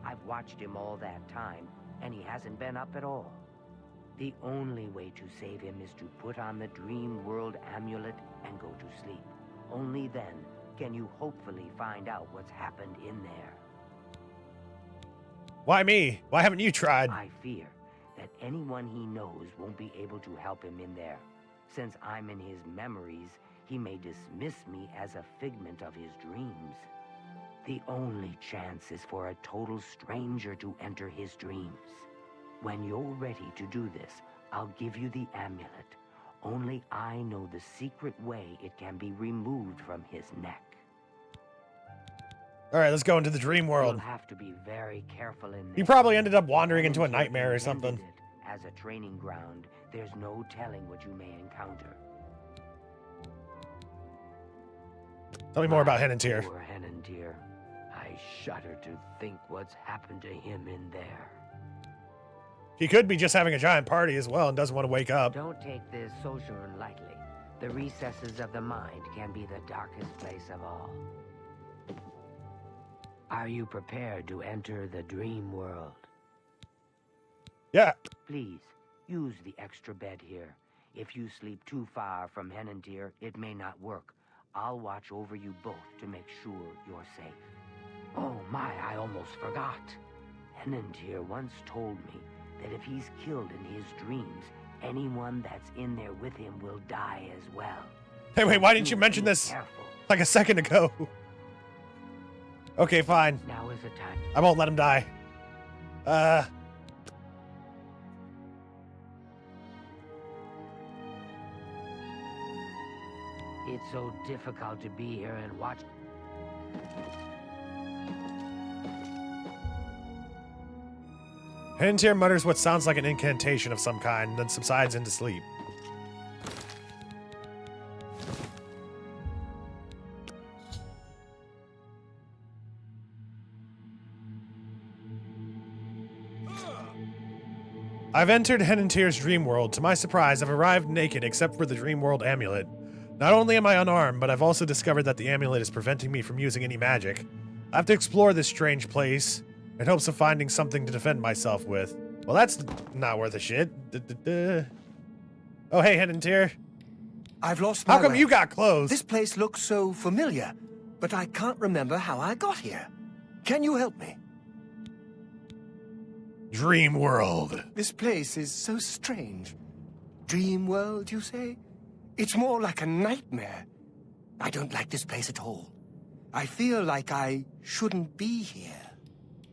I've watched him all that time, and he hasn't been up at all. The only way to save him is to put on the Dream World Amulet and go to sleep. Only then can you hopefully find out what's happened in there. Why me? Why haven't you tried? I fear that anyone he knows won't be able to help him in there. Since I'm in his memories, he may dismiss me as a figment of his dreams. The only chance is for a total stranger to enter his dreams. When you're ready to do this, I'll give you the amulet. Only I know the secret way it can be removed from his neck. All right, let's go into the dream world. You'll have to be very careful in this. He probably ended up wandering into a nightmare or something. Intended it as a training ground, there's no telling what you may encounter. Tell me more about Henantier. Poor Henantier. I shudder to think what's happened to him in there. He could be just having a giant party as well and doesn't want to wake up. Don't take this sojourn lightly. The recesses of the mind can be the darkest place of all. Are you prepared to enter the dream world? Yeah. Please, use the extra bed here. If you sleep too far from Henantier, it may not work. I'll watch over you both to make sure you're safe. Oh my, I almost forgot. Henantier once told me that if he's killed in his dreams, anyone that's in there with him will die as well. Hey, wait, why didn't you mention Be this careful. like a second ago? Okay, fine. Now is the time. I won't let him die. It's so difficult to be here and watch. Henantier mutters what sounds like an incantation of some kind, then subsides into sleep. I've entered Henantier's dream world. To my surprise, I've arrived naked except for the dream world amulet. Not only am I unarmed, but I've also discovered that the amulet is preventing me from using any magic. I have to explore this strange place in hopes of finding something to defend myself with. Well, that's not worth a shit. Oh, hey, Henantier. I've lost my How come way. you got clothes? This place looks so familiar. but I can't remember how I got here. Can you help me? Dream world. This place is so strange. Dream world, you say? It's more like a nightmare. I don't like this place at all. I feel like I shouldn't be here.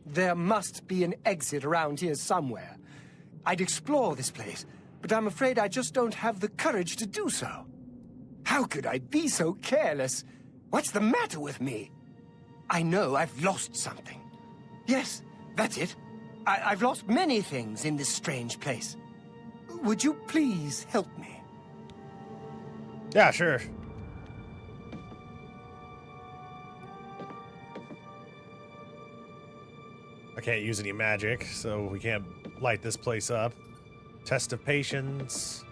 There must be an exit around here somewhere. I'd explore this place, but I'm afraid I just don't have the courage to do so. How could I be so careless? What's the matter with me? I know I've lost something. Yes, that's it. I've lost many things in this strange place. Would you please help me? Yeah, sure. I can't use any magic, so we can't light this place up. Test of patience.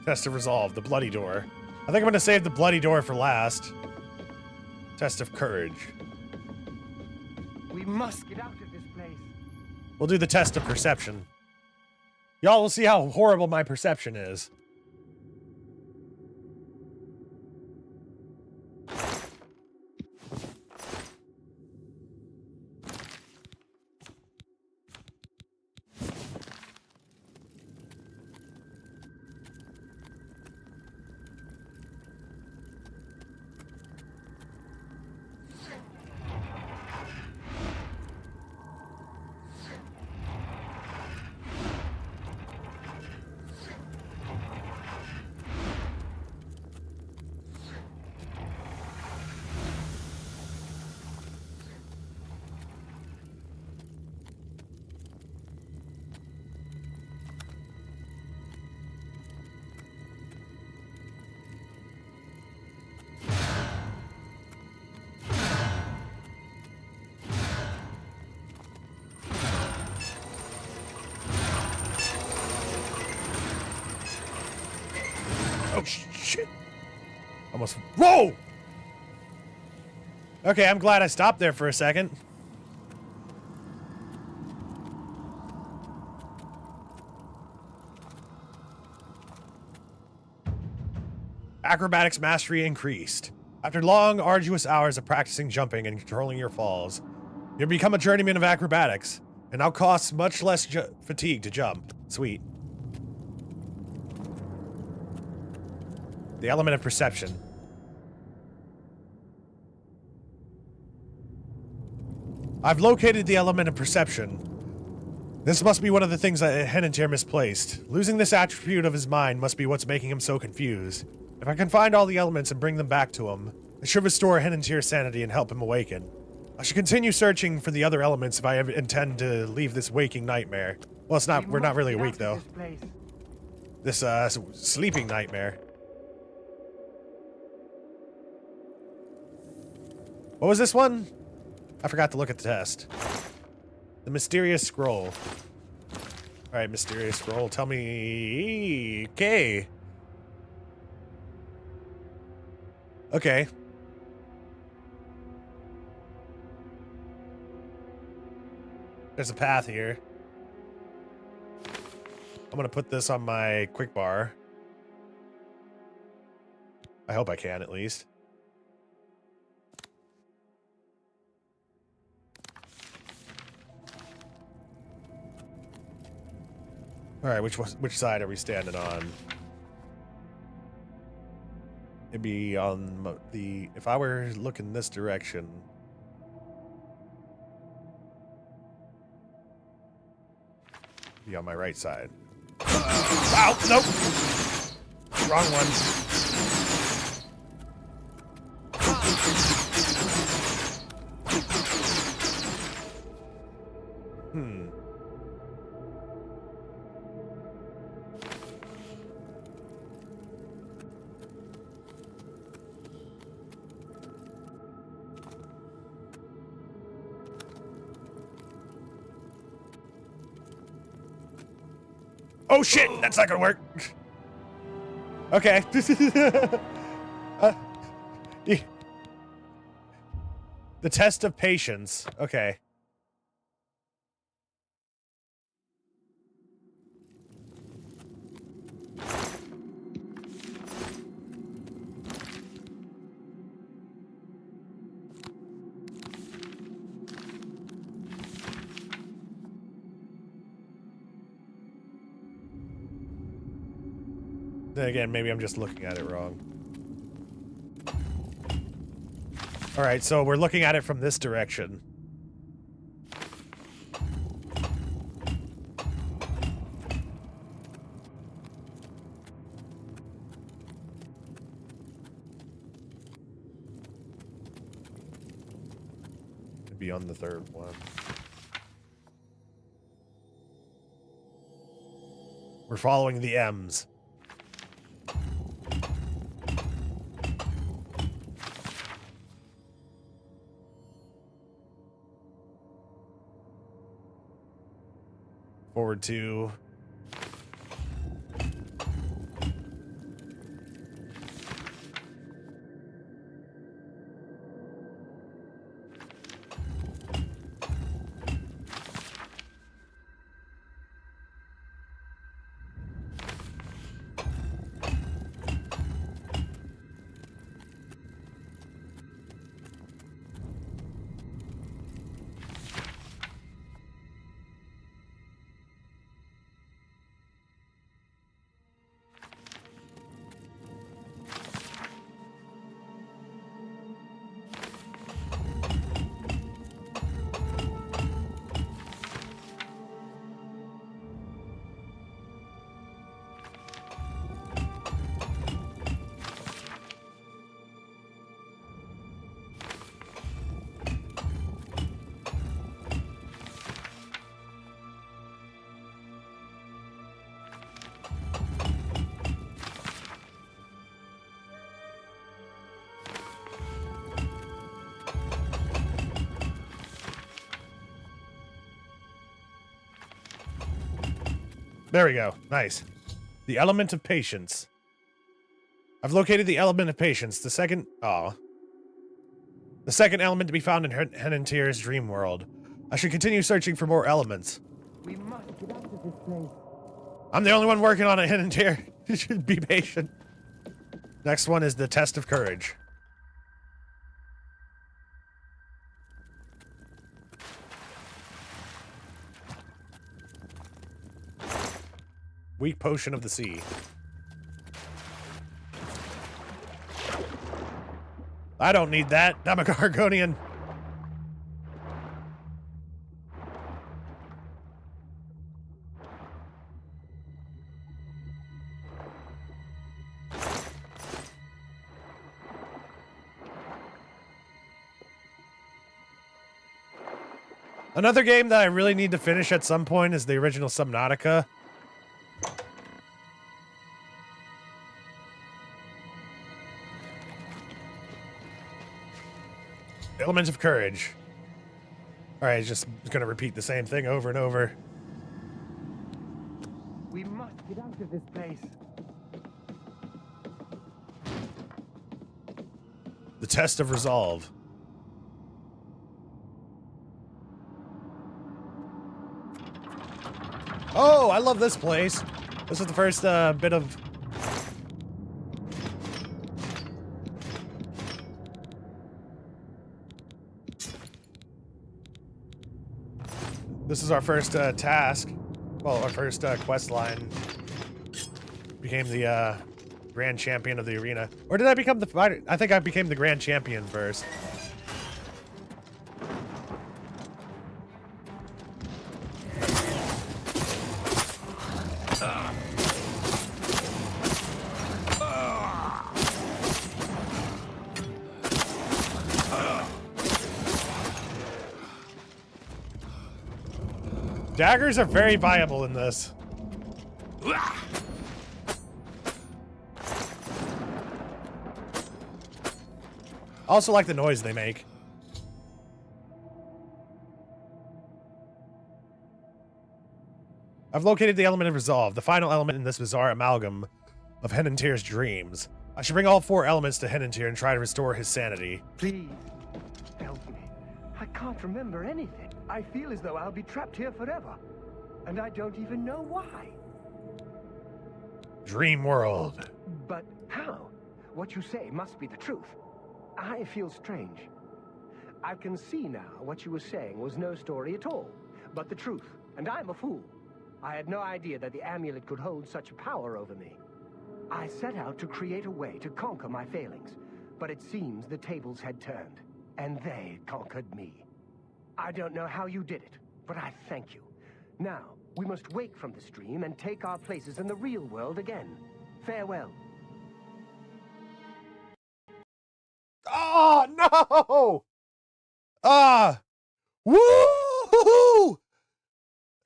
Test of resolve, the bloody door. I think I'm going to save the bloody door for last. Test of courage. We must get out of this place. We'll do the test of perception. Y'all will see how horrible my perception is. Oh, shit. Almost. Whoa! Okay, I'm glad I stopped there for a second. Acrobatics mastery increased. After long, arduous hours of practicing jumping and controlling your falls, you've become a journeyman of acrobatics, and now costs much less fatigue to jump. Sweet. The element of perception. I've located the element of perception. This must be one of the things that Henantier misplaced. Losing this attribute of his mind must be what's making him so confused. If I can find all the elements and bring them back to him, it should restore Henantier's sanity and help him awaken. I should continue searching for the other elements if I ever intend to leave this waking nightmare. Well, it's not. We're not really awake though. This sleeping nightmare. What was this one? I forgot to look at the test. The mysterious scroll. Alright, mysterious scroll. Tell me... Okay. Okay. There's a path here. I'm gonna put this on my quick bar. I hope I can, at least. All right, which side are we standing on? It'd be on the... If I were looking this direction... Be on my right side. Ow! Nope! Wrong one. Oh shit! That's not gonna work. Okay. The test of patience. Okay. Then again, maybe I'm just looking at it wrong. Alright, so we're looking at it from this direction. Be on the third one. We're following the M's. Forward to... There we go. Nice. The element of patience. I've located the element of patience. The second element to be found in Henantir's dream world. I should continue searching for more elements. We must get out of this place. I'm the only one working on it, Henantir. You should be patient. Next one is the test of courage. Weak potion of the sea. I don't need that. I'm a Gargonian. Another game that I really need to finish at some point is the original Subnautica. Element of courage. Alright, just gonna repeat the same thing over and over. We must get out of this place. The test of resolve. Oh, I love this place. This is the first bit of... This is our first task. Well, our first quest line. Became the grand champion of the arena. Or did I become the fighter? I think I became the grand champion first. Daggers are very viable in this. Also like the noise they make. I've located the element of resolve, the final element in this bizarre amalgam of Henantir's dreams. I should bring all 4 elements to Henantir and try to restore his sanity. Please, help me. I can't remember anything. I feel as though I'll be trapped here forever. And I don't even know why. Dream world. But how? What you say must be the truth. I feel strange. I can see now what you were saying was no story at all, but the truth. And I'm a fool. I had no idea that the amulet could hold such power over me. I set out to create a way to conquer my failings, but it seems the tables had turned, and they conquered me. I don't know how you did it, but I thank you. Now, we must wake from the stream and take our places in the real world again. Farewell. Oh, no! Ah! Woo!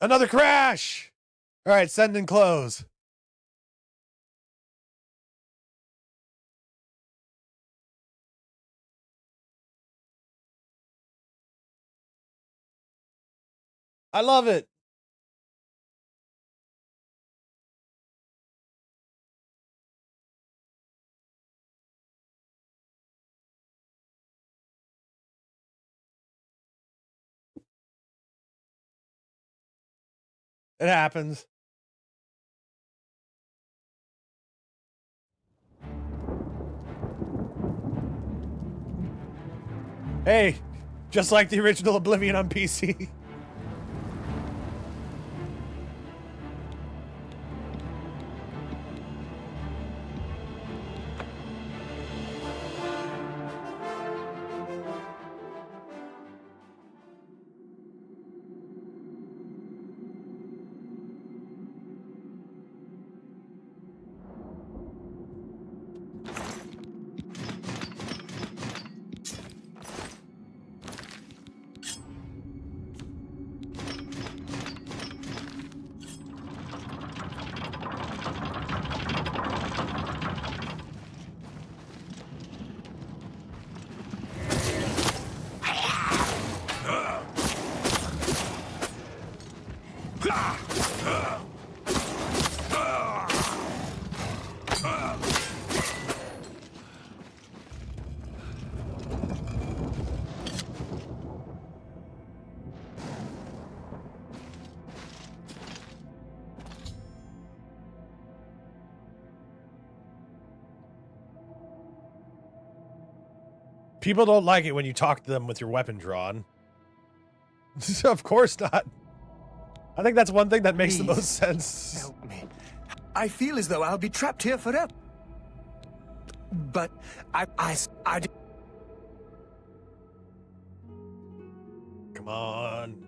Another crash! All right, send and close. I love it. It happens. Hey, just like the original Oblivion on PC. People don't like it when you talk to them with your weapon drawn. Of course not. I think that's one thing that makes the most sense. Help me. I feel as though I'll be trapped here forever. But I Come on.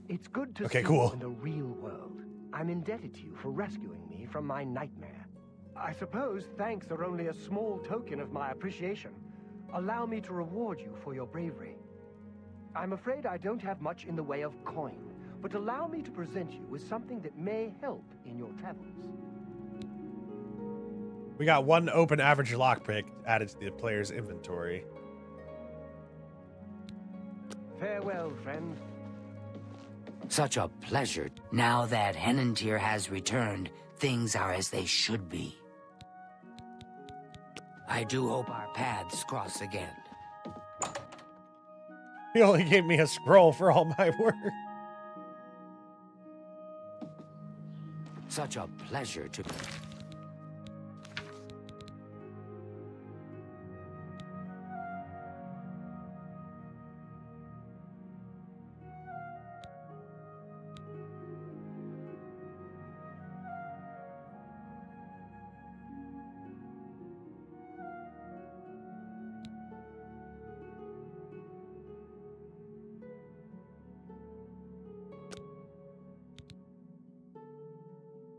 It's good to Okay, see cool. you in the real world. I'm indebted to you for rescuing me from my nightmare. I suppose thanks are only a small token of my appreciation. Allow me to reward you for your bravery. I'm afraid I don't have much in the way of coin, but allow me to present you with something that may help in your travels. We got one open average lockpick added to the player's inventory. Farewell, friend. Such a pleasure. Now that Henantier has returned, things are as they should be. I do hope our paths cross again. He only gave me a scroll for all my work. Such a pleasure to...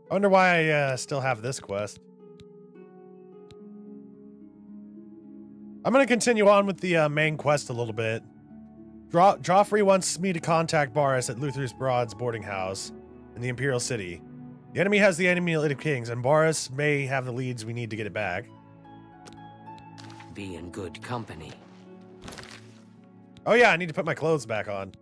I wonder why I still have this quest. I'm going to continue on with the main quest a little bit. Joffrey wants me to contact Boris at Luther's Broad's boarding house in the Imperial City. The enemy has the Amulet of Kings, and Boris may have the leads we need to get it back. Be in good company. Oh yeah, I need to put my clothes back on.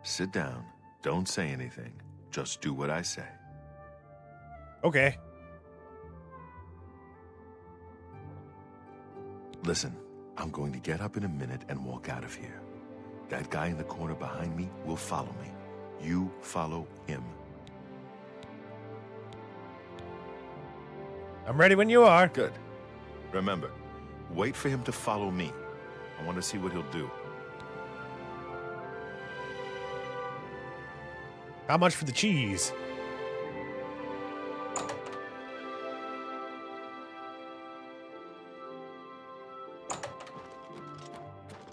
Sit down. Don't say anything. Just do what I say. Okay. Listen, I'm going to get up in a minute and walk out of here. That guy in the corner behind me will follow me. You follow him. I'm ready when you are. Good. Remember, wait for him to follow me. I want to see what he'll do. How much for the cheese?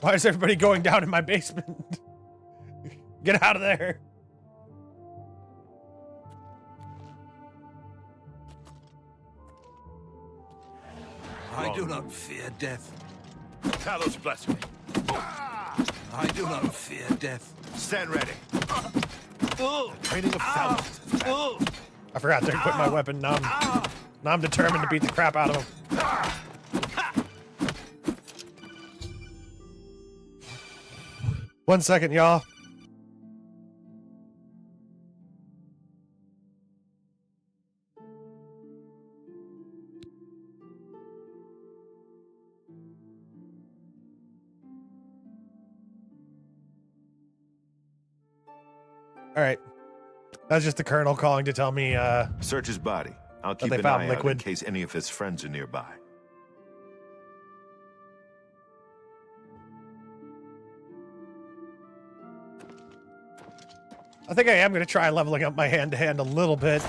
Why is everybody going down in my basement? Get out of there. I do not fear death. Talos bless me. I do not fear death. Stand ready. The training of thousands is back. I forgot to equip my weapon. Now I'm determined to beat the crap out of him. One second, y'all. All right. That's just the colonel calling to tell me Search his body. I'll keep they an found eye out in liquid. case any of his friends are nearby. I think I am going to try leveling up my hand-to-hand a little bit.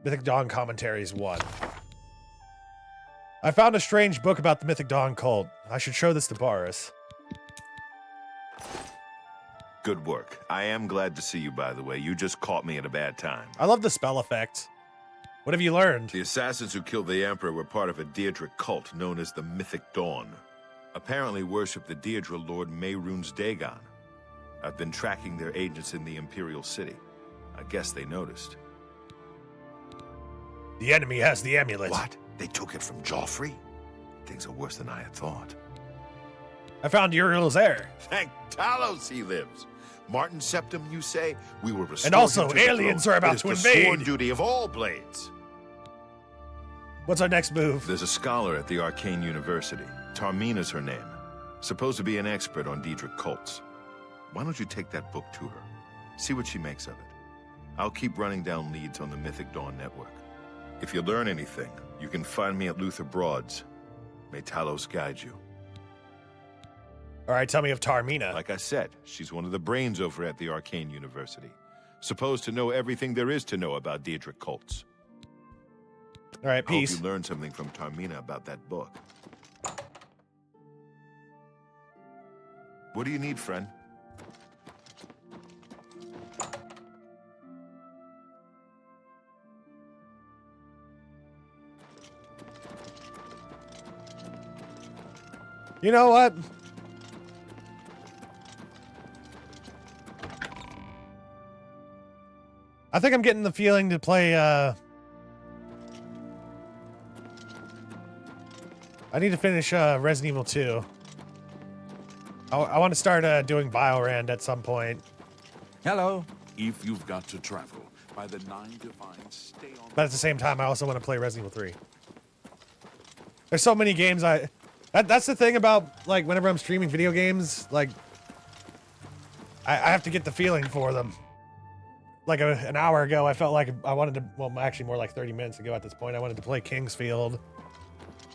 Mythic Dawn Commentaries 1. I found a strange book about the Mythic Dawn cult. I should show this to Boris. Good work. I am glad to see you, by the way. You just caught me at a bad time. I love the spell effect. What have you learned? The assassins who killed the Emperor were part of a Deirdre cult known as the Mythic Dawn. Apparently worship the Deirdre Lord Mehrunes Dagon. I've been tracking their agents in the Imperial City. I guess they noticed. The enemy has the amulet. What? They took it from Joffrey? Things are worse than I had thought. I found Uriel's heir. Thank Talos he lives. Martin Septim, you say? We will restore And also, him to the aliens throne. are about It to is the sworn invade. duty of all blades. What's our next move? There's a scholar at the Arcane University. Tarmina's her name. Supposed to be an expert on Daedric cults. Why don't you take that book to her? See what she makes of it. I'll keep running down leads on the Mythic Dawn network. If you learn anything, you can find me at Luther Broad's. May Talos guide you. All right, tell me of Tarmina. Like I said, she's one of the brains over at the Arcane University. Supposed to know everything there is to know about Daedric cults. All right, I hope peace. you learned something from Tarmina about that book. What do you need, friend? You know what? I think I'm getting the feeling to play, I need to finish, Resident Evil 2. I want to start, doing Biorand at some point. Hello. If you've got to travel by the 9 divines, stay on. But at the same time, I also want to play Resident Evil 3. There's so many games that's the thing about, like, whenever I'm streaming video games, like, I have to get the feeling for them. Like an hour ago, I felt like I wanted to, well, actually more like 30 minutes ago at this point, I wanted to play Kingsfield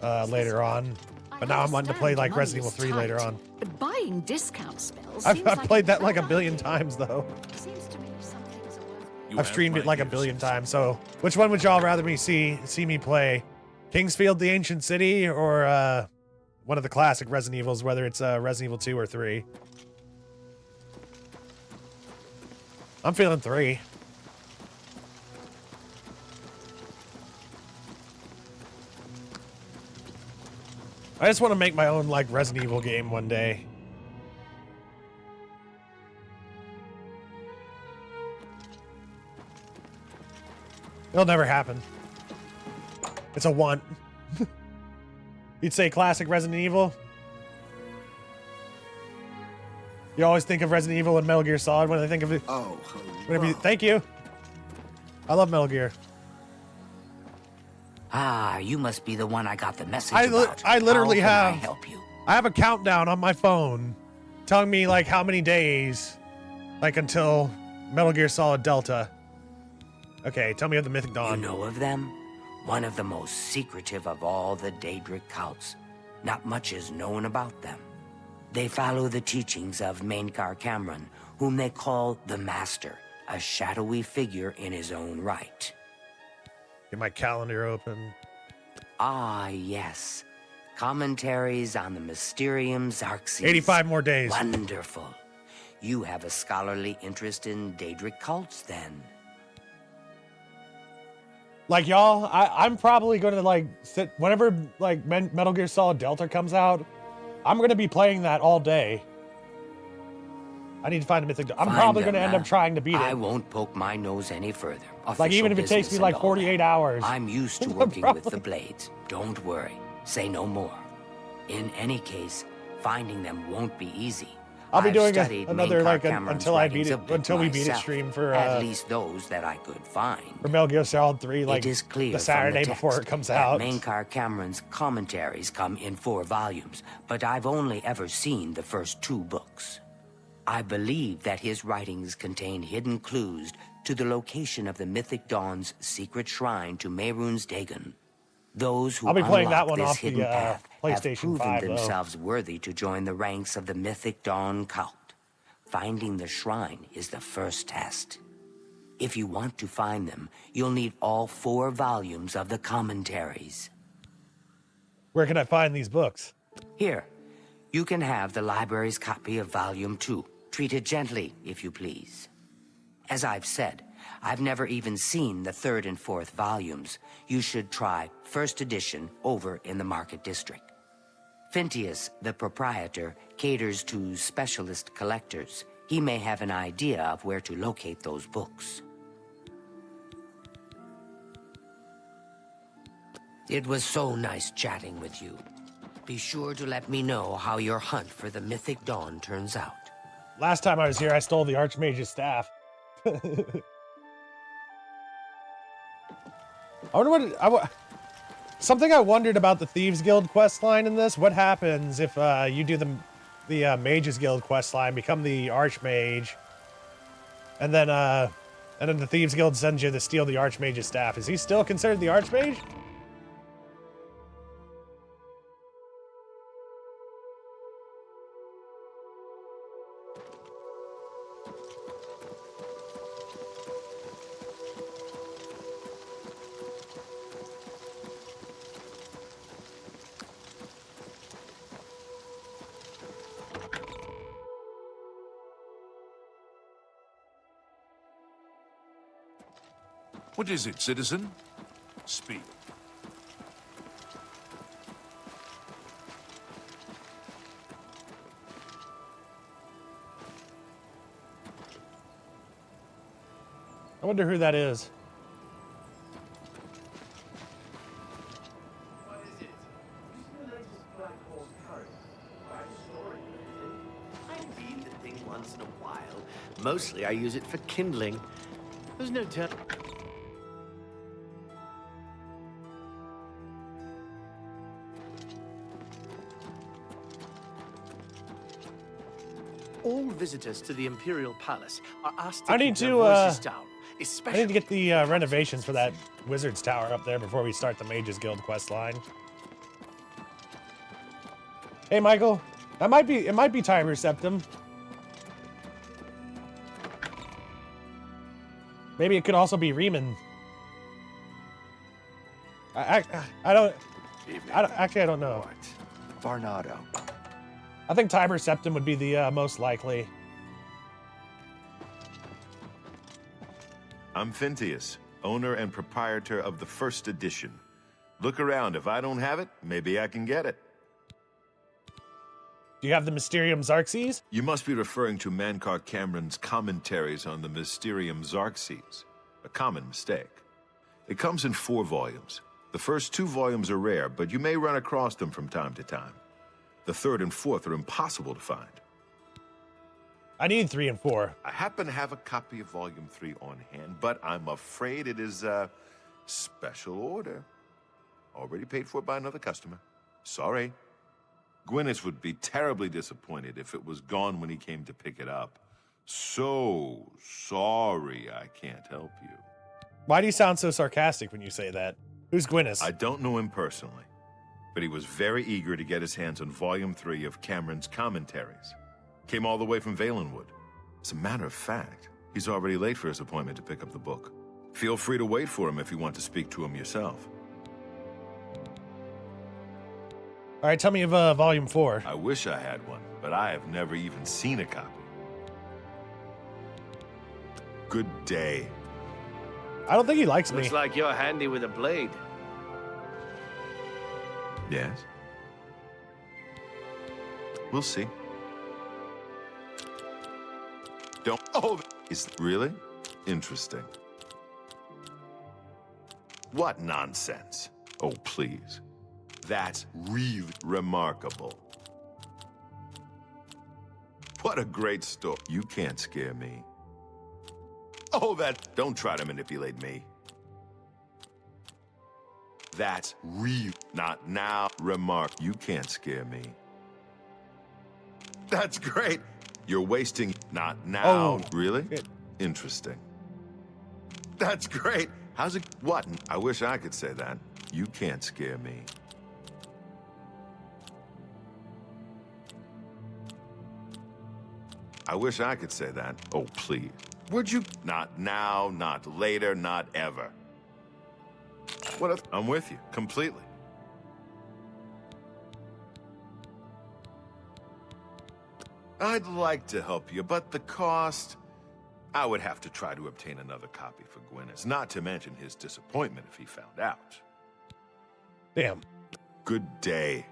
later on. But now I'm wanting to play, like, Resident Evil 3 later on. But buying discount spells. I've seems like played a that like a bad billion idea. times, though. Seems to me some things are worth. I've streamed it like a billion times, so which one would y'all rather me see me play? Kingsfield, the Ancient City, or one of the classic Resident Evils, whether it's Resident Evil 2 or 3? I'm feeling 3. I just want to make my own, like, Resident Evil game one day. It'll never happen. It's a want. You'd say classic Resident Evil? You always think of Resident Evil and Metal Gear Solid when I think of it. Oh, Thank you. I love Metal Gear. Ah, you must be the one I got the message I about. literally How can have. I help you? I have a countdown on my phone, telling me like how many days, like until Metal Gear Solid Delta. Okay, tell me of the Mythic Dawn. You know of them? One of the most secretive of all the Daedric cults. Not much is known about them. They follow the teachings of Mainkar Cameron, whom they call the Master, a shadowy figure in his own right. Get my calendar open. Ah, yes. Commentaries on the Mysterium Xarxes. 85 more days. Wonderful. You have a scholarly interest in Daedric cults, then. Like y'all, I'm probably going to like sit whenever like Metal Gear Solid Delta comes out. I'm going to be playing that all day. I need to find a Mythic Dawn. I'm probably going to end up trying to beat it. I won't poke my nose any further. Like even if it takes me like 48 hours. I'm used to working with the blades. Don't worry. Say no more. In any case, finding them won't be easy. I'll be doing another like until I beat it, until we beat it stream for at least those that I could find. For Metal Gear Solid 3, like it is clear the Saturday before it comes out. Mainkar Cameron's commentaries come in 4 volumes, but I've only ever seen the first 2 books. I believe that his writings contain hidden clues to the location of the Mythic Dawn's secret shrine to Mehrunes Dagon. Those who I'll be playing that unlock one this off hidden the path have PlayStation proven 5, themselves worthy to join the ranks of the Mythic Dawn cult. Finding the shrine is the first test. If you want to find them, you'll need all 4 volumes of the commentaries. Where can I find these books? Here, you can have the library's copy of Volume 2. Treat it gently, if you please. As I've said, I've never even seen the 3rd and 4th volumes. You should try 1st edition over in the Market District. Phintius, the proprietor, caters to specialist collectors. He may have an idea of where to locate those books. It was so nice chatting with you. Be sure to let me know how your hunt for the Mythic Dawn turns out. Last time I was here, I stole the Archmage's staff. I wonder what something I wondered about the Thieves Guild quest line in this. What happens if you do the Mages Guild quest line, become the Archmage, and then the Thieves Guild sends you to steal the Archmage's staff? Is he still considered the Archmage? What is it, citizen? Speak. I wonder who that is. What is it? The latest Black Horse carve. I read the thing once in a while. Mostly I use it for kindling. There's no turn. All visitors to the Imperial Palace are asked to keep their voices down, especially I need to get the renovations for that Wizard's Tower up there before we start the Mages Guild quest line. Hey, Michael. It might be Tiber Septum. Maybe it could also be Riemann. I don't know. Varnado. I think Tiber Septum would be the most likely. I'm Phintius, owner and proprietor of the 1st edition. Look around. If I don't have it, maybe I can get it. Do you have the Mysterium Xarxes? You must be referring to Mainkar Cameron's commentaries on the Mysterium Xarxes. A common mistake. It comes in 4 volumes. The first 2 volumes are rare, but you may run across them from time to time. The 3rd and 4th are impossible to find. I need 3 and 4. I happen to have a copy of Volume 3 on hand, but I'm afraid it is a special order. Already paid for by another customer. Sorry. Gwyneth would be terribly disappointed if it was gone when he came to pick it up. So sorry I can't help you. Why do you sound so sarcastic when you say that? Who's Gwyneth? I don't know him personally, but he was very eager to get his hands on Volume 3 of Cameron's commentaries. Came all the way from Valenwood. As a matter of fact, he's already late for his appointment to pick up the book. Feel free to wait for him if you want to speak to him yourself. All right, tell me of Volume 4. I wish I had one, but I have never even seen a copy. Good day. I don't think he likes me. Looks like you're handy with a blade. Yes? We'll see. Don't... Oh, is... Really? Interesting. What nonsense. Oh, please. That's really remarkable. What a great story. You can't scare me. Oh, that... Don't try to manipulate me. That's real. Not now. You can't scare me. That's great. You're wasting... Not now. Oh, really? shit. Interesting. That's great. How's it... What? I wish I could say that. You can't scare me. I wish I could say that. Oh, please. Would you? Not now, not later, not ever. What if... I'm with you, completely. I'd like to help you, but the cost... I would have to try to obtain another copy for Gwyneth, not to mention his disappointment if he found out. Damn. Good day.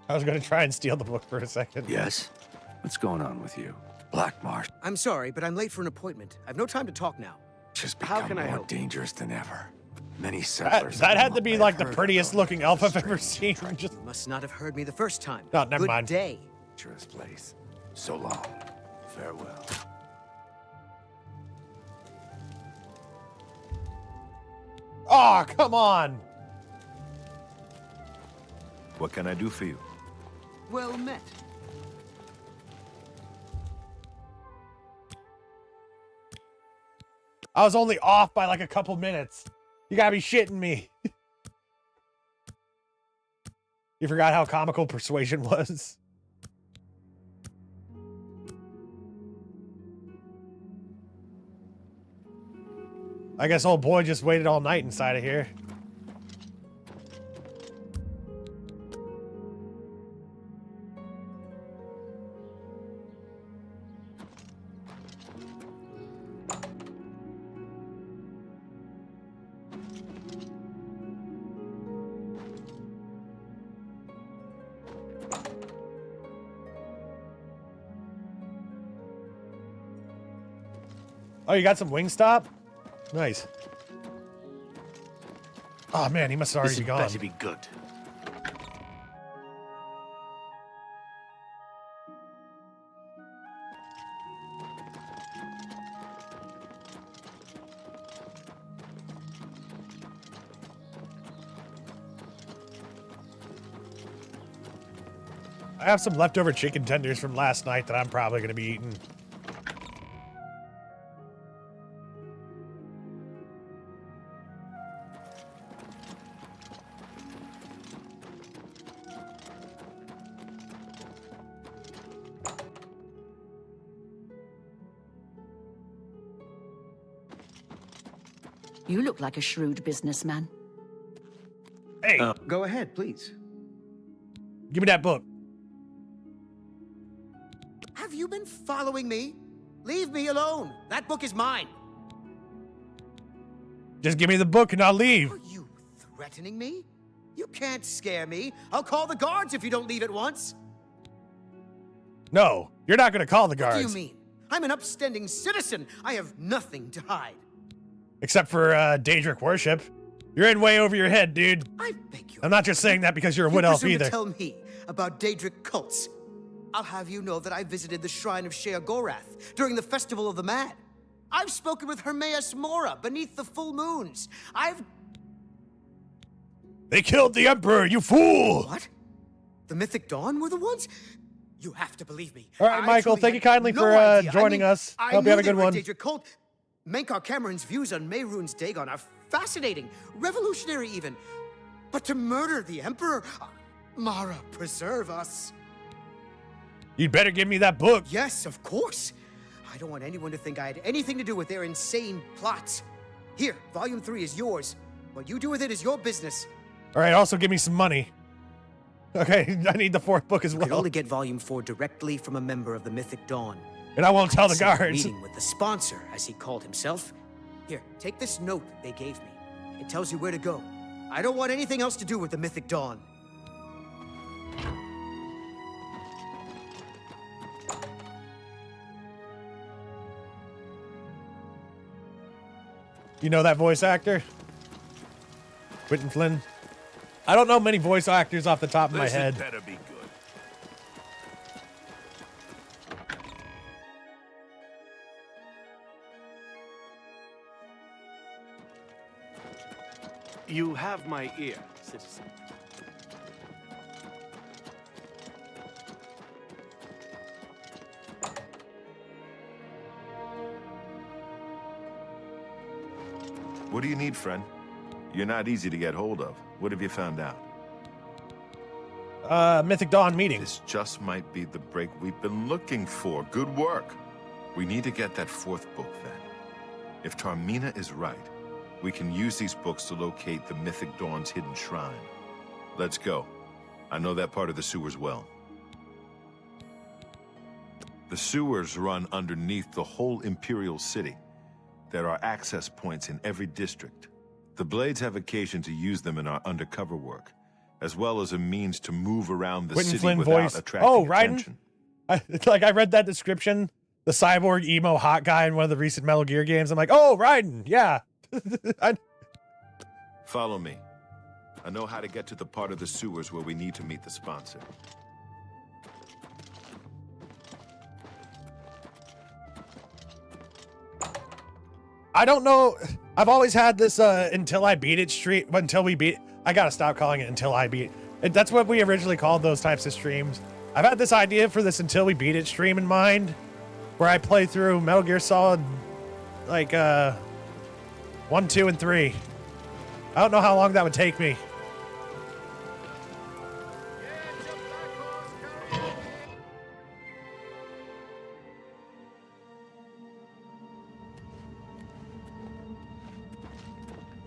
I was going to try and steal the book for a second. Yes? What's going on with you? Black Marsh I'm sorry, but I'm late for an appointment. I've no time to talk now. just How become can I more help? dangerous than ever. Many That, settlers... that have had to come be up. like I've the heard prettiest about looking the elf I've ever strange seen. Just... You must not have heard me the first time. No, never Good mind. day. treacherous place. So long. Farewell. Oh, come on. What can I do for you? Well met. I was only off by like a couple minutes. You gotta be shitting me. You forgot how comical persuasion was? I guess old boy just waited all night inside of here. Oh, you got some Wingstop? Nice. Oh man, he must have already This be had gone. better be good. I have some leftover chicken tenders from last night that I'm probably going to be eating. You look like a shrewd businessman. Hey, Go ahead, please. give me that book. Have you been following me? Leave me alone. That book is mine. Just give me the book and I'll leave. Are you threatening me? You can't scare me. I'll call the guards if you don't leave at once. No, you're not going to call the What do guards. you mean? I'm an upstanding citizen. I have nothing to hide. Except for Daedric worship. You're in way over your head, dude. I beg you. I'm not just saying that because you're a wood elf You presume either. to tell me about Daedric cults. I'll have you know that I visited the shrine of Sheogorath during the Festival of the Mad. I've spoken with Hermaeus Mora beneath the full moons. They killed the Emperor, you fool! What? The Mythic Dawn were the ones? You have to believe me. All right, I Michael, truly thank you had kindly no for idea. joining us. I Hope you have a knew they good were one. Daedric cult. Menkar Cameron's views on Mehrunes Dagon are fascinating, revolutionary even. But to murder the Emperor? Mara, preserve us. You'd better give me that book. Yes, of course. I don't want anyone to think I had anything to do with their insane plots. Here, Volume 3 is yours. What you do with it is your business. All right, also give me some money. Okay, I need the 4th book as You can well. only get Volume 4 directly from a member of the Mythic Dawn. And I won't tell the Set up a guards. Meeting with the sponsor, as he called himself. Here, take this note they gave me. It tells you where to go. I don't want anything else to do with the Mythic Dawn. You know that voice actor? Quentin Flynn? I don't know many voice actors off the top of my head. This better be good. You have my ear, citizen. What do you need, friend? You're not easy to get hold of. What have you found out? Mythic Dawn meeting. This just might be the break we've been looking for. Good work. We need to get that 4th book, then. If Tarmina is right, we can use these books to locate the Mythic Dawn's hidden shrine. Let's go. I know that part of the sewers well. The sewers run underneath the whole Imperial City. There are access points in every district. The Blades have occasion to use them in our undercover work, as well as a means to move around the Quentin city Flynn without voice. attracting Oh, Raiden? attention. It's like I read that description, the cyborg emo hot guy in one of the recent Metal Gear games. I'm like, oh, Raiden, yeah. Follow me. I know how to get to the part of the sewers where we need to meet the sponsor. I don't know. I've always had this until I beat it stream. Until we beat, I gotta stop calling it until I beat it. That's what we originally called those types of streams. I've had this idea for this until we beat it stream in mind, where I play through Metal Gear Solid, like 1, 2, and 3. I don't know how long that would take me.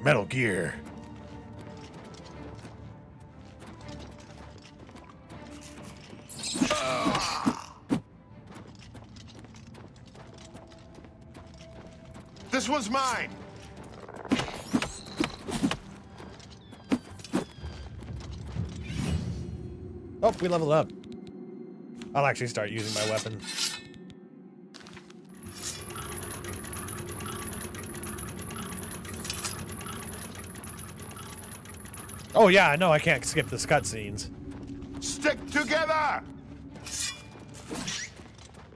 Metal Gear. This one's mine! Oh, we leveled up. I'll actually start using my weapon. Oh yeah, I know I can't skip the cutscenes. Stick together!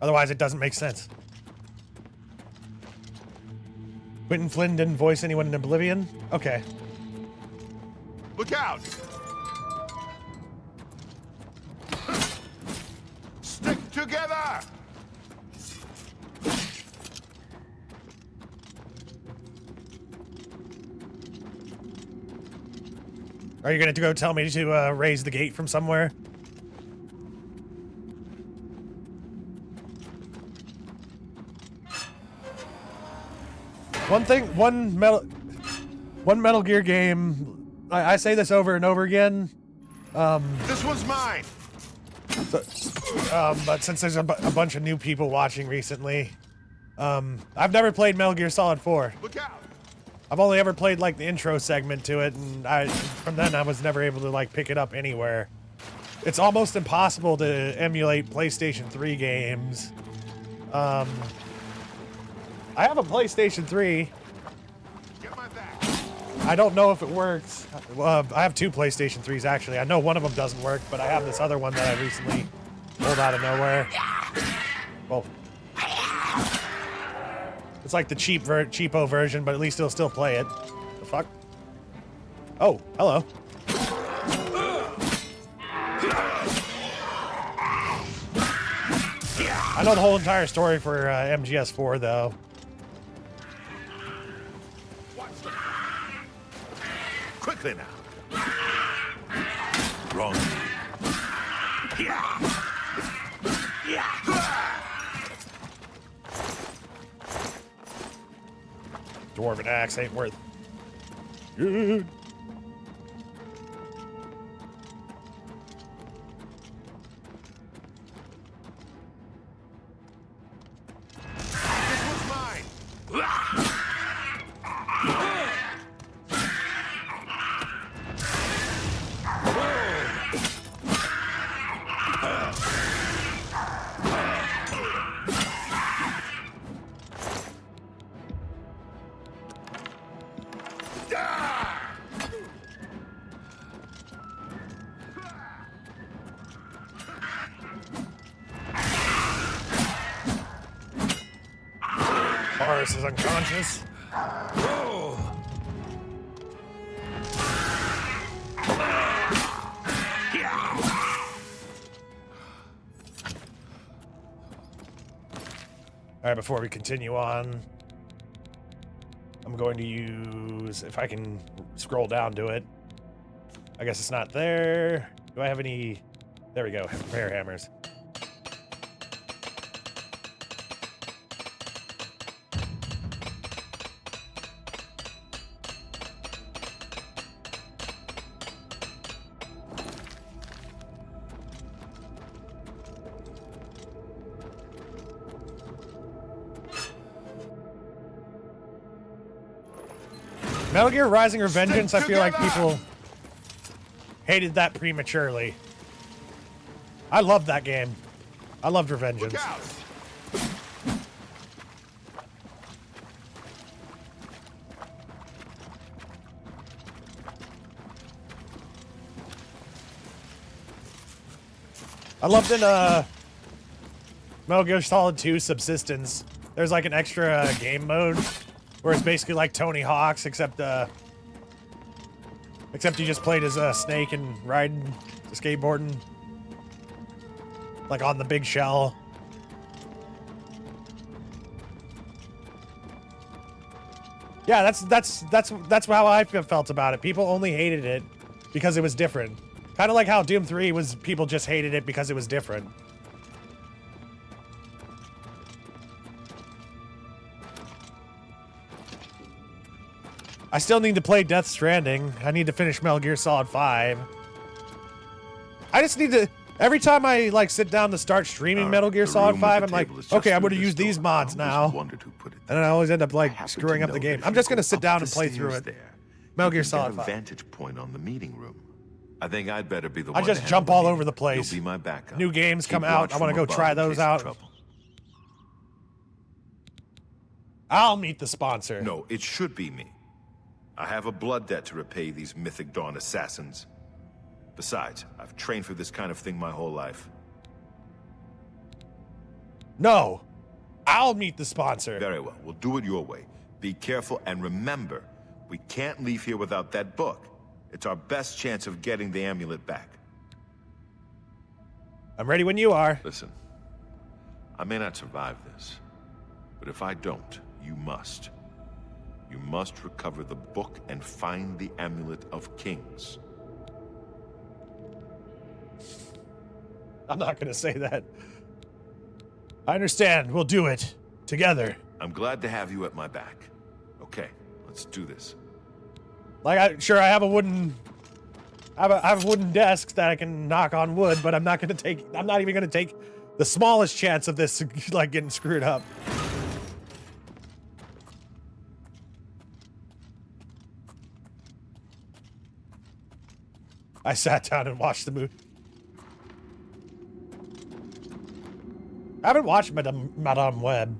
Otherwise, it doesn't make sense. Quentin Flynn didn't voice anyone in Oblivion? Okay. Look out! Stick together! Are you going to go tell me to raise the gate from somewhere? One Metal Gear game, I say this over and over again. This one's mine! But since there's a bunch of new people watching recently, I've never played Metal Gear Solid 4. Look out! I've only ever played like the intro segment to it, and from then I was never able to like pick it up anywhere. It's almost impossible to emulate PlayStation 3 games I have a PlayStation 3. I don't know if it works. I have two PlayStation 3s, actually. I know one of them doesn't work, but I have this other one that I recently pulled out of nowhere. Well, it's like the cheapo version, but at least it'll still play it. The fuck? Oh, hello. I know the whole entire story for MGS4, though. Quickly now. Wrong. Dwarven axe ain't worth. Good. Boris is unconscious. All right, before we continue on, I'm going to use, if I can scroll down to it. I guess it's not there. Do I have any? There we go, repair hammers. Metal Gear Rising Revengeance, I feel like people hated that prematurely. I loved that game. I loved Revengeance. I loved in Metal Gear Solid 2 Subsistence. There's like an extra game mode where it's basically like Tony Hawk's, except you just played as a snake and riding, skateboarding, like on the big shell. Yeah, that's how I felt about it. People only hated it because it was different. Kind of like how Doom 3 was, people just hated it because it was different. I still need to play Death Stranding. I need to finish Metal Gear Solid 5. I just need to, every time I like sit down to start streaming Metal Gear Solid 5, I'm like, okay, I'm going to use these mods now. And then I always end up like screwing up the game. I'm just going to sit down and play through it. Metal Gear Solid 5. Vantage point on the meeting room. I think I'd better be the one. I just jump all over the place. You'll be my backup. New games come out. I want to go try those out. I'll meet the sponsor. No, it should be me. I have a blood debt to repay these Mythic Dawn assassins. Besides, I've trained for this kind of thing my whole life. No, I'll meet the sponsor. Very well, we'll do it your way. Be careful and remember, we can't leave here without that book. It's our best chance of getting the amulet back. I'm ready when you are. Listen, I may not survive this, but if I don't, you must. You must recover the book and find the Amulet of Kings. I'm not going to say that. I understand. We'll do it. Together. I'm glad to have you at my back. Okay, let's do this. Like, I have a wooden... I have a wooden desk that I can knock on wood, but I'm not going to take... I'm not even going to take the smallest chance of this, like, getting screwed up. I sat down and watched the movie. I haven't watched Madame Web.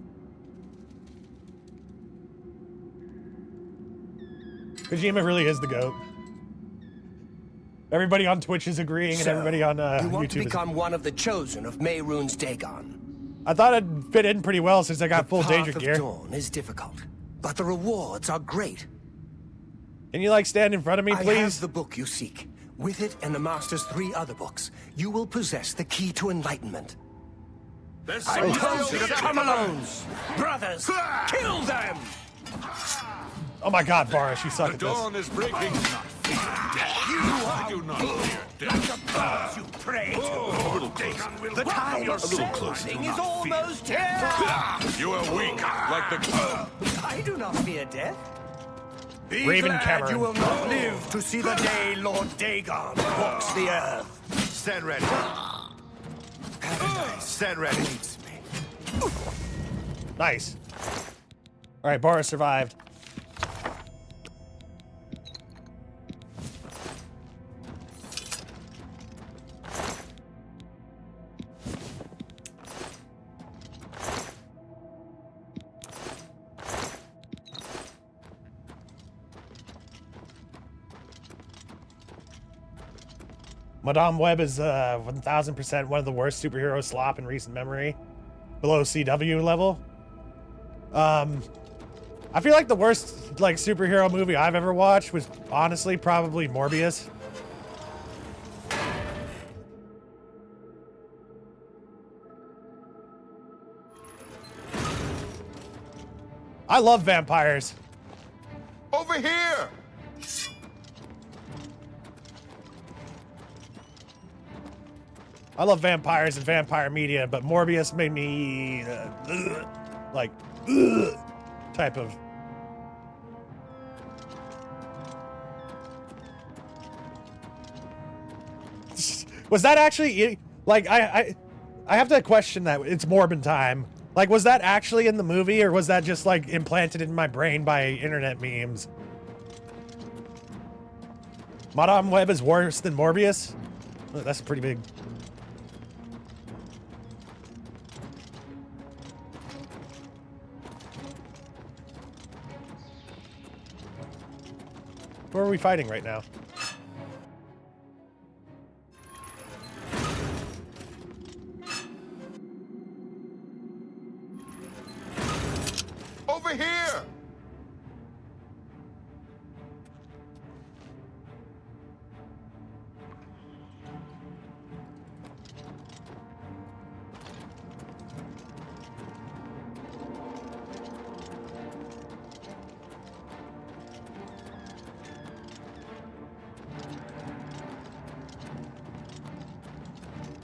Kojima really is the GOAT. Everybody on Twitch is agreeing, and everybody on you want YouTube to become one of the chosen of Mehrunes Dagon. I thought it'd fit in pretty well since I got full Daedric gear. The path of dawn is difficult, but the rewards are great. Can you, like, stand in front of me, please? I have the book you seek. With it and the Master's 3 other books, you will possess the key to enlightenment. I told you to come alone! Brothers, kill them! Oh my god, Boris, you suck at this. The dawn is breaking. I do not fear death. Like a bird you pray to. The time of sending is almost here! You are weak, like the... I do not fear death. Be Raven glad Cameron. you will not live to see the day Lord Dagon walks the earth. Stand ready. Stand ready. Nice. Alright, Boris survived. Madame Web is 1000% one of the worst superhero slop in recent memory. Below CW level. I feel like the worst like superhero movie I've ever watched was honestly probably Morbius. I love vampires. Over here! I love vampires and vampire media, but Morbius made me type of. Was that actually like I have to question that. It's Morbin time. Like, was that actually in the movie, or was that just like implanted in my brain by internet memes? Madame Web is worse than Morbius? That's pretty big. Who are we fighting right now? Over here!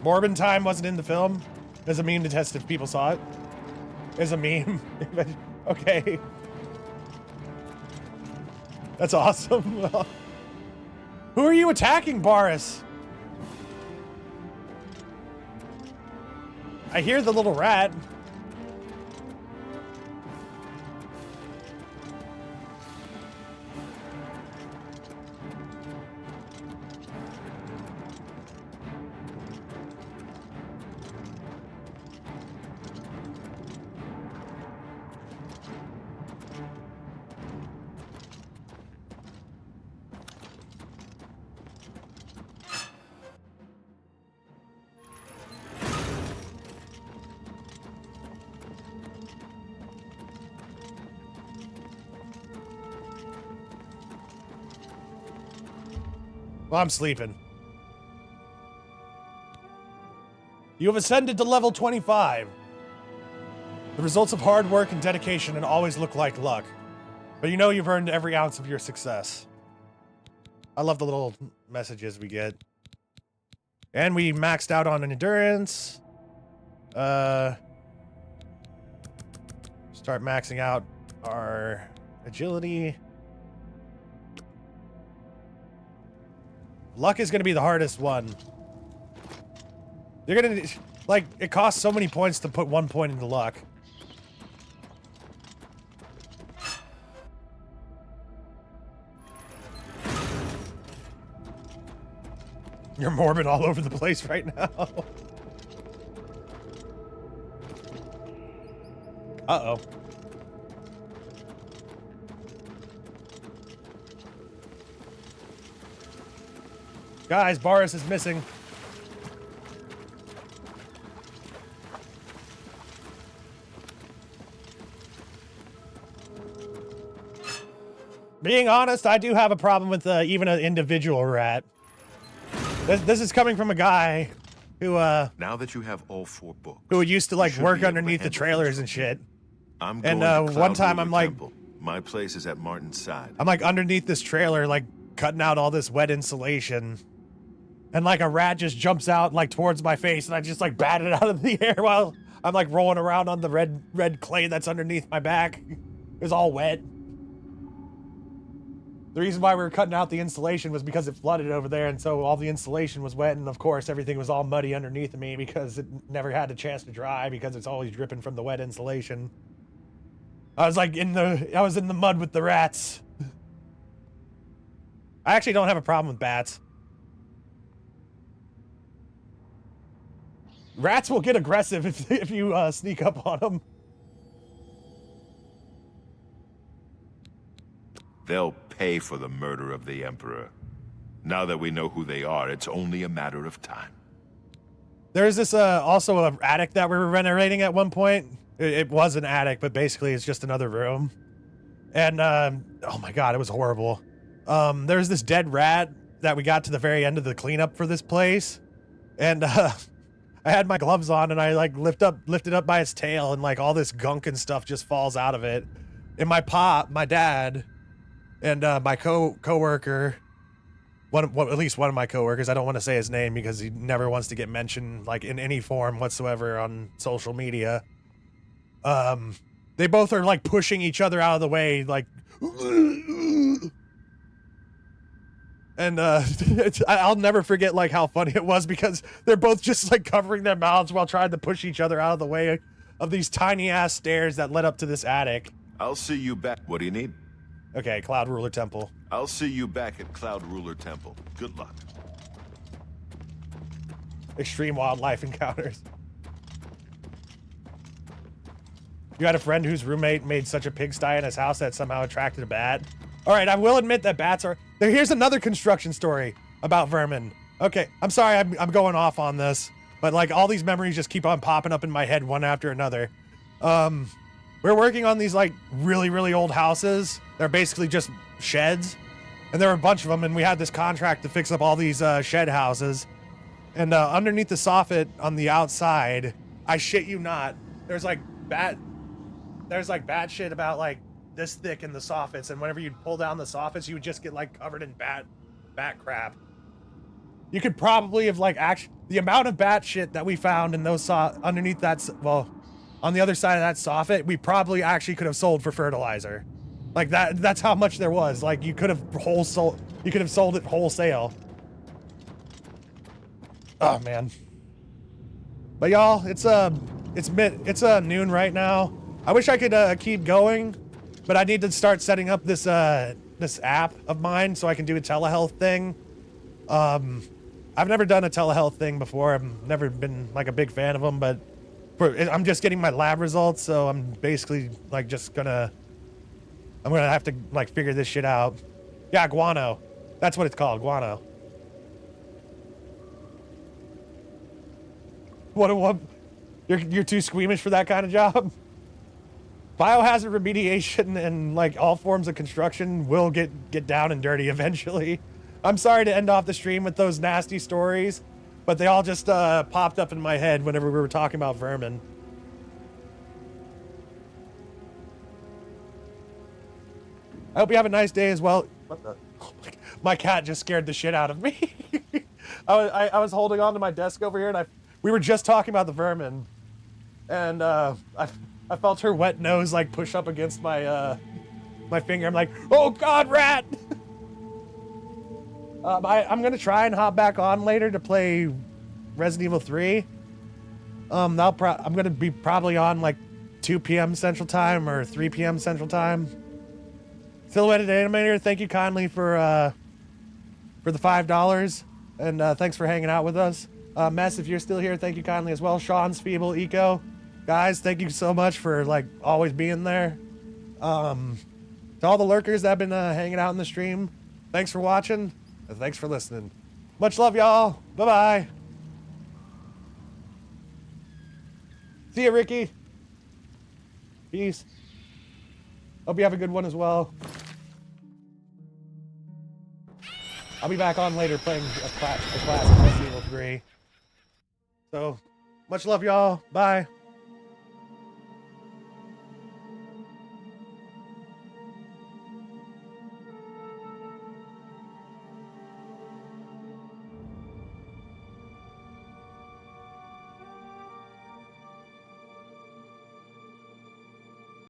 Morbin time wasn't in the film. As a meme to test if people saw it. As a meme. Okay. That's awesome. Who are you attacking, Boris? I hear the little rat. Well, I'm sleeping. You have ascended to level 25. The results of hard work and dedication and always look like luck. But you know you've earned every ounce of your success. I love the little messages we get. And we maxed out on an endurance. Start maxing out our agility. Luck is going to be the hardest one. You're going to, like, it costs so many points to put 1 point into luck. You're morbid all over the place right now. Uh-oh. Guys, Boris is missing. Being honest, I do have a problem with even an individual rat. This is coming from a guy who, now that you have all 4 books, who used to like should work be able to underneath the handle trailers things. and shit. I'm And going to one Cloud time Ruler I'm like, Temple. My place is at Martin's side. I'm like underneath this trailer, like cutting out all this wet insulation. And like a rat just jumps out like towards my face and I just like bat it out of the air while I'm like rolling around on the red clay that's underneath my back. It was all wet. The reason why we were cutting out the insulation was because it flooded over there, and so all the insulation was wet, and of course everything was all muddy underneath of me because it never had a chance to dry because it's always dripping from the wet insulation. I was like in the mud with the rats. I actually don't have a problem with bats. Rats will get aggressive if you sneak up on them. They'll pay for the murder of the Emperor. Now that we know who they are, it's only a matter of time. There's this also an attic that we were renovating at one point. It was an attic, but basically it's just another room. And oh my god, it was horrible. There's this dead rat that we got to the very end of the cleanup for this place, and I had my gloves on and I like lifted up by its tail, and like all this gunk and stuff just falls out of it. And my dad, and my coworker, at least one of my coworkers, I don't want to say his name because he never wants to get mentioned like in any form whatsoever on social media. They both are like pushing each other out of the way, like, and I'll never forget like how funny it was because they're both just like covering their mouths while trying to push each other out of the way of these tiny ass stairs that led up to this attic. I'll see you back. What do you need? Okay, Cloud Ruler Temple. I'll see you back at Cloud Ruler Temple. Good luck. Extreme wildlife encounters. You had a friend whose roommate made such a pigsty in his house that somehow attracted a bat. All right, I will admit that bats are... Here's another construction story about vermin. Okay, I'm sorry I'm going off on this, but like all these memories just keep on popping up in my head one after another. We're working on these like really, really old houses. They're basically just sheds, and there were a bunch of them, and we had this contract to fix up all these shed houses. And underneath the soffit on the outside, I shit you not, there's like bat shit about like this thick in the soffits, and whenever you'd pull down the soffits, you would just get like covered in bat crap. You could probably have like the amount of bat shit that we found in those underneath that, well, on the other side of that soffit, we probably actually could have sold for fertilizer. Like that's how much there was. Like you could have sold it wholesale. Oh man. But y'all, it's noon right now. I wish I could keep going, but I need to start setting up this this app of mine so I can do a telehealth thing. I've never done a telehealth thing before. I've never been like a big fan of them, but I'm just getting my lab results, so I'm basically like I'm gonna have to like figure this shit out. Yeah, guano. That's what it's called, guano. What? You're too squeamish for that kind of job? Biohazard remediation and like all forms of construction will get down and dirty eventually. I'm sorry to end off the stream with those nasty stories, but they all just popped up in my head whenever we were talking about vermin. I hope you have a nice day as well. What the? My cat just scared the shit out of me. I was holding on to my desk over here, and we were just talking about the vermin, and I felt her wet nose like push up against my my finger. I'm like, oh god, rat! I'm gonna try and hop back on later to play Resident Evil 3. I'm gonna be probably on like 2 p.m. Central Time or 3 p.m. Central Time. Silhouetted Animator, thank you kindly for the $5, and thanks for hanging out with us. Mess, if you're still here, thank you kindly as well. Sean's Feeble Eco, Guys, thank you so much for like always being there. To all the lurkers that have been hanging out in the stream, thanks for watching and thanks for listening. Much love, y'all. Bye-bye. See ya, Ricky. Peace. Hope you have a good one as well. I'll be back on later playing a class of Resident Evil 3. So, much love, y'all. Bye.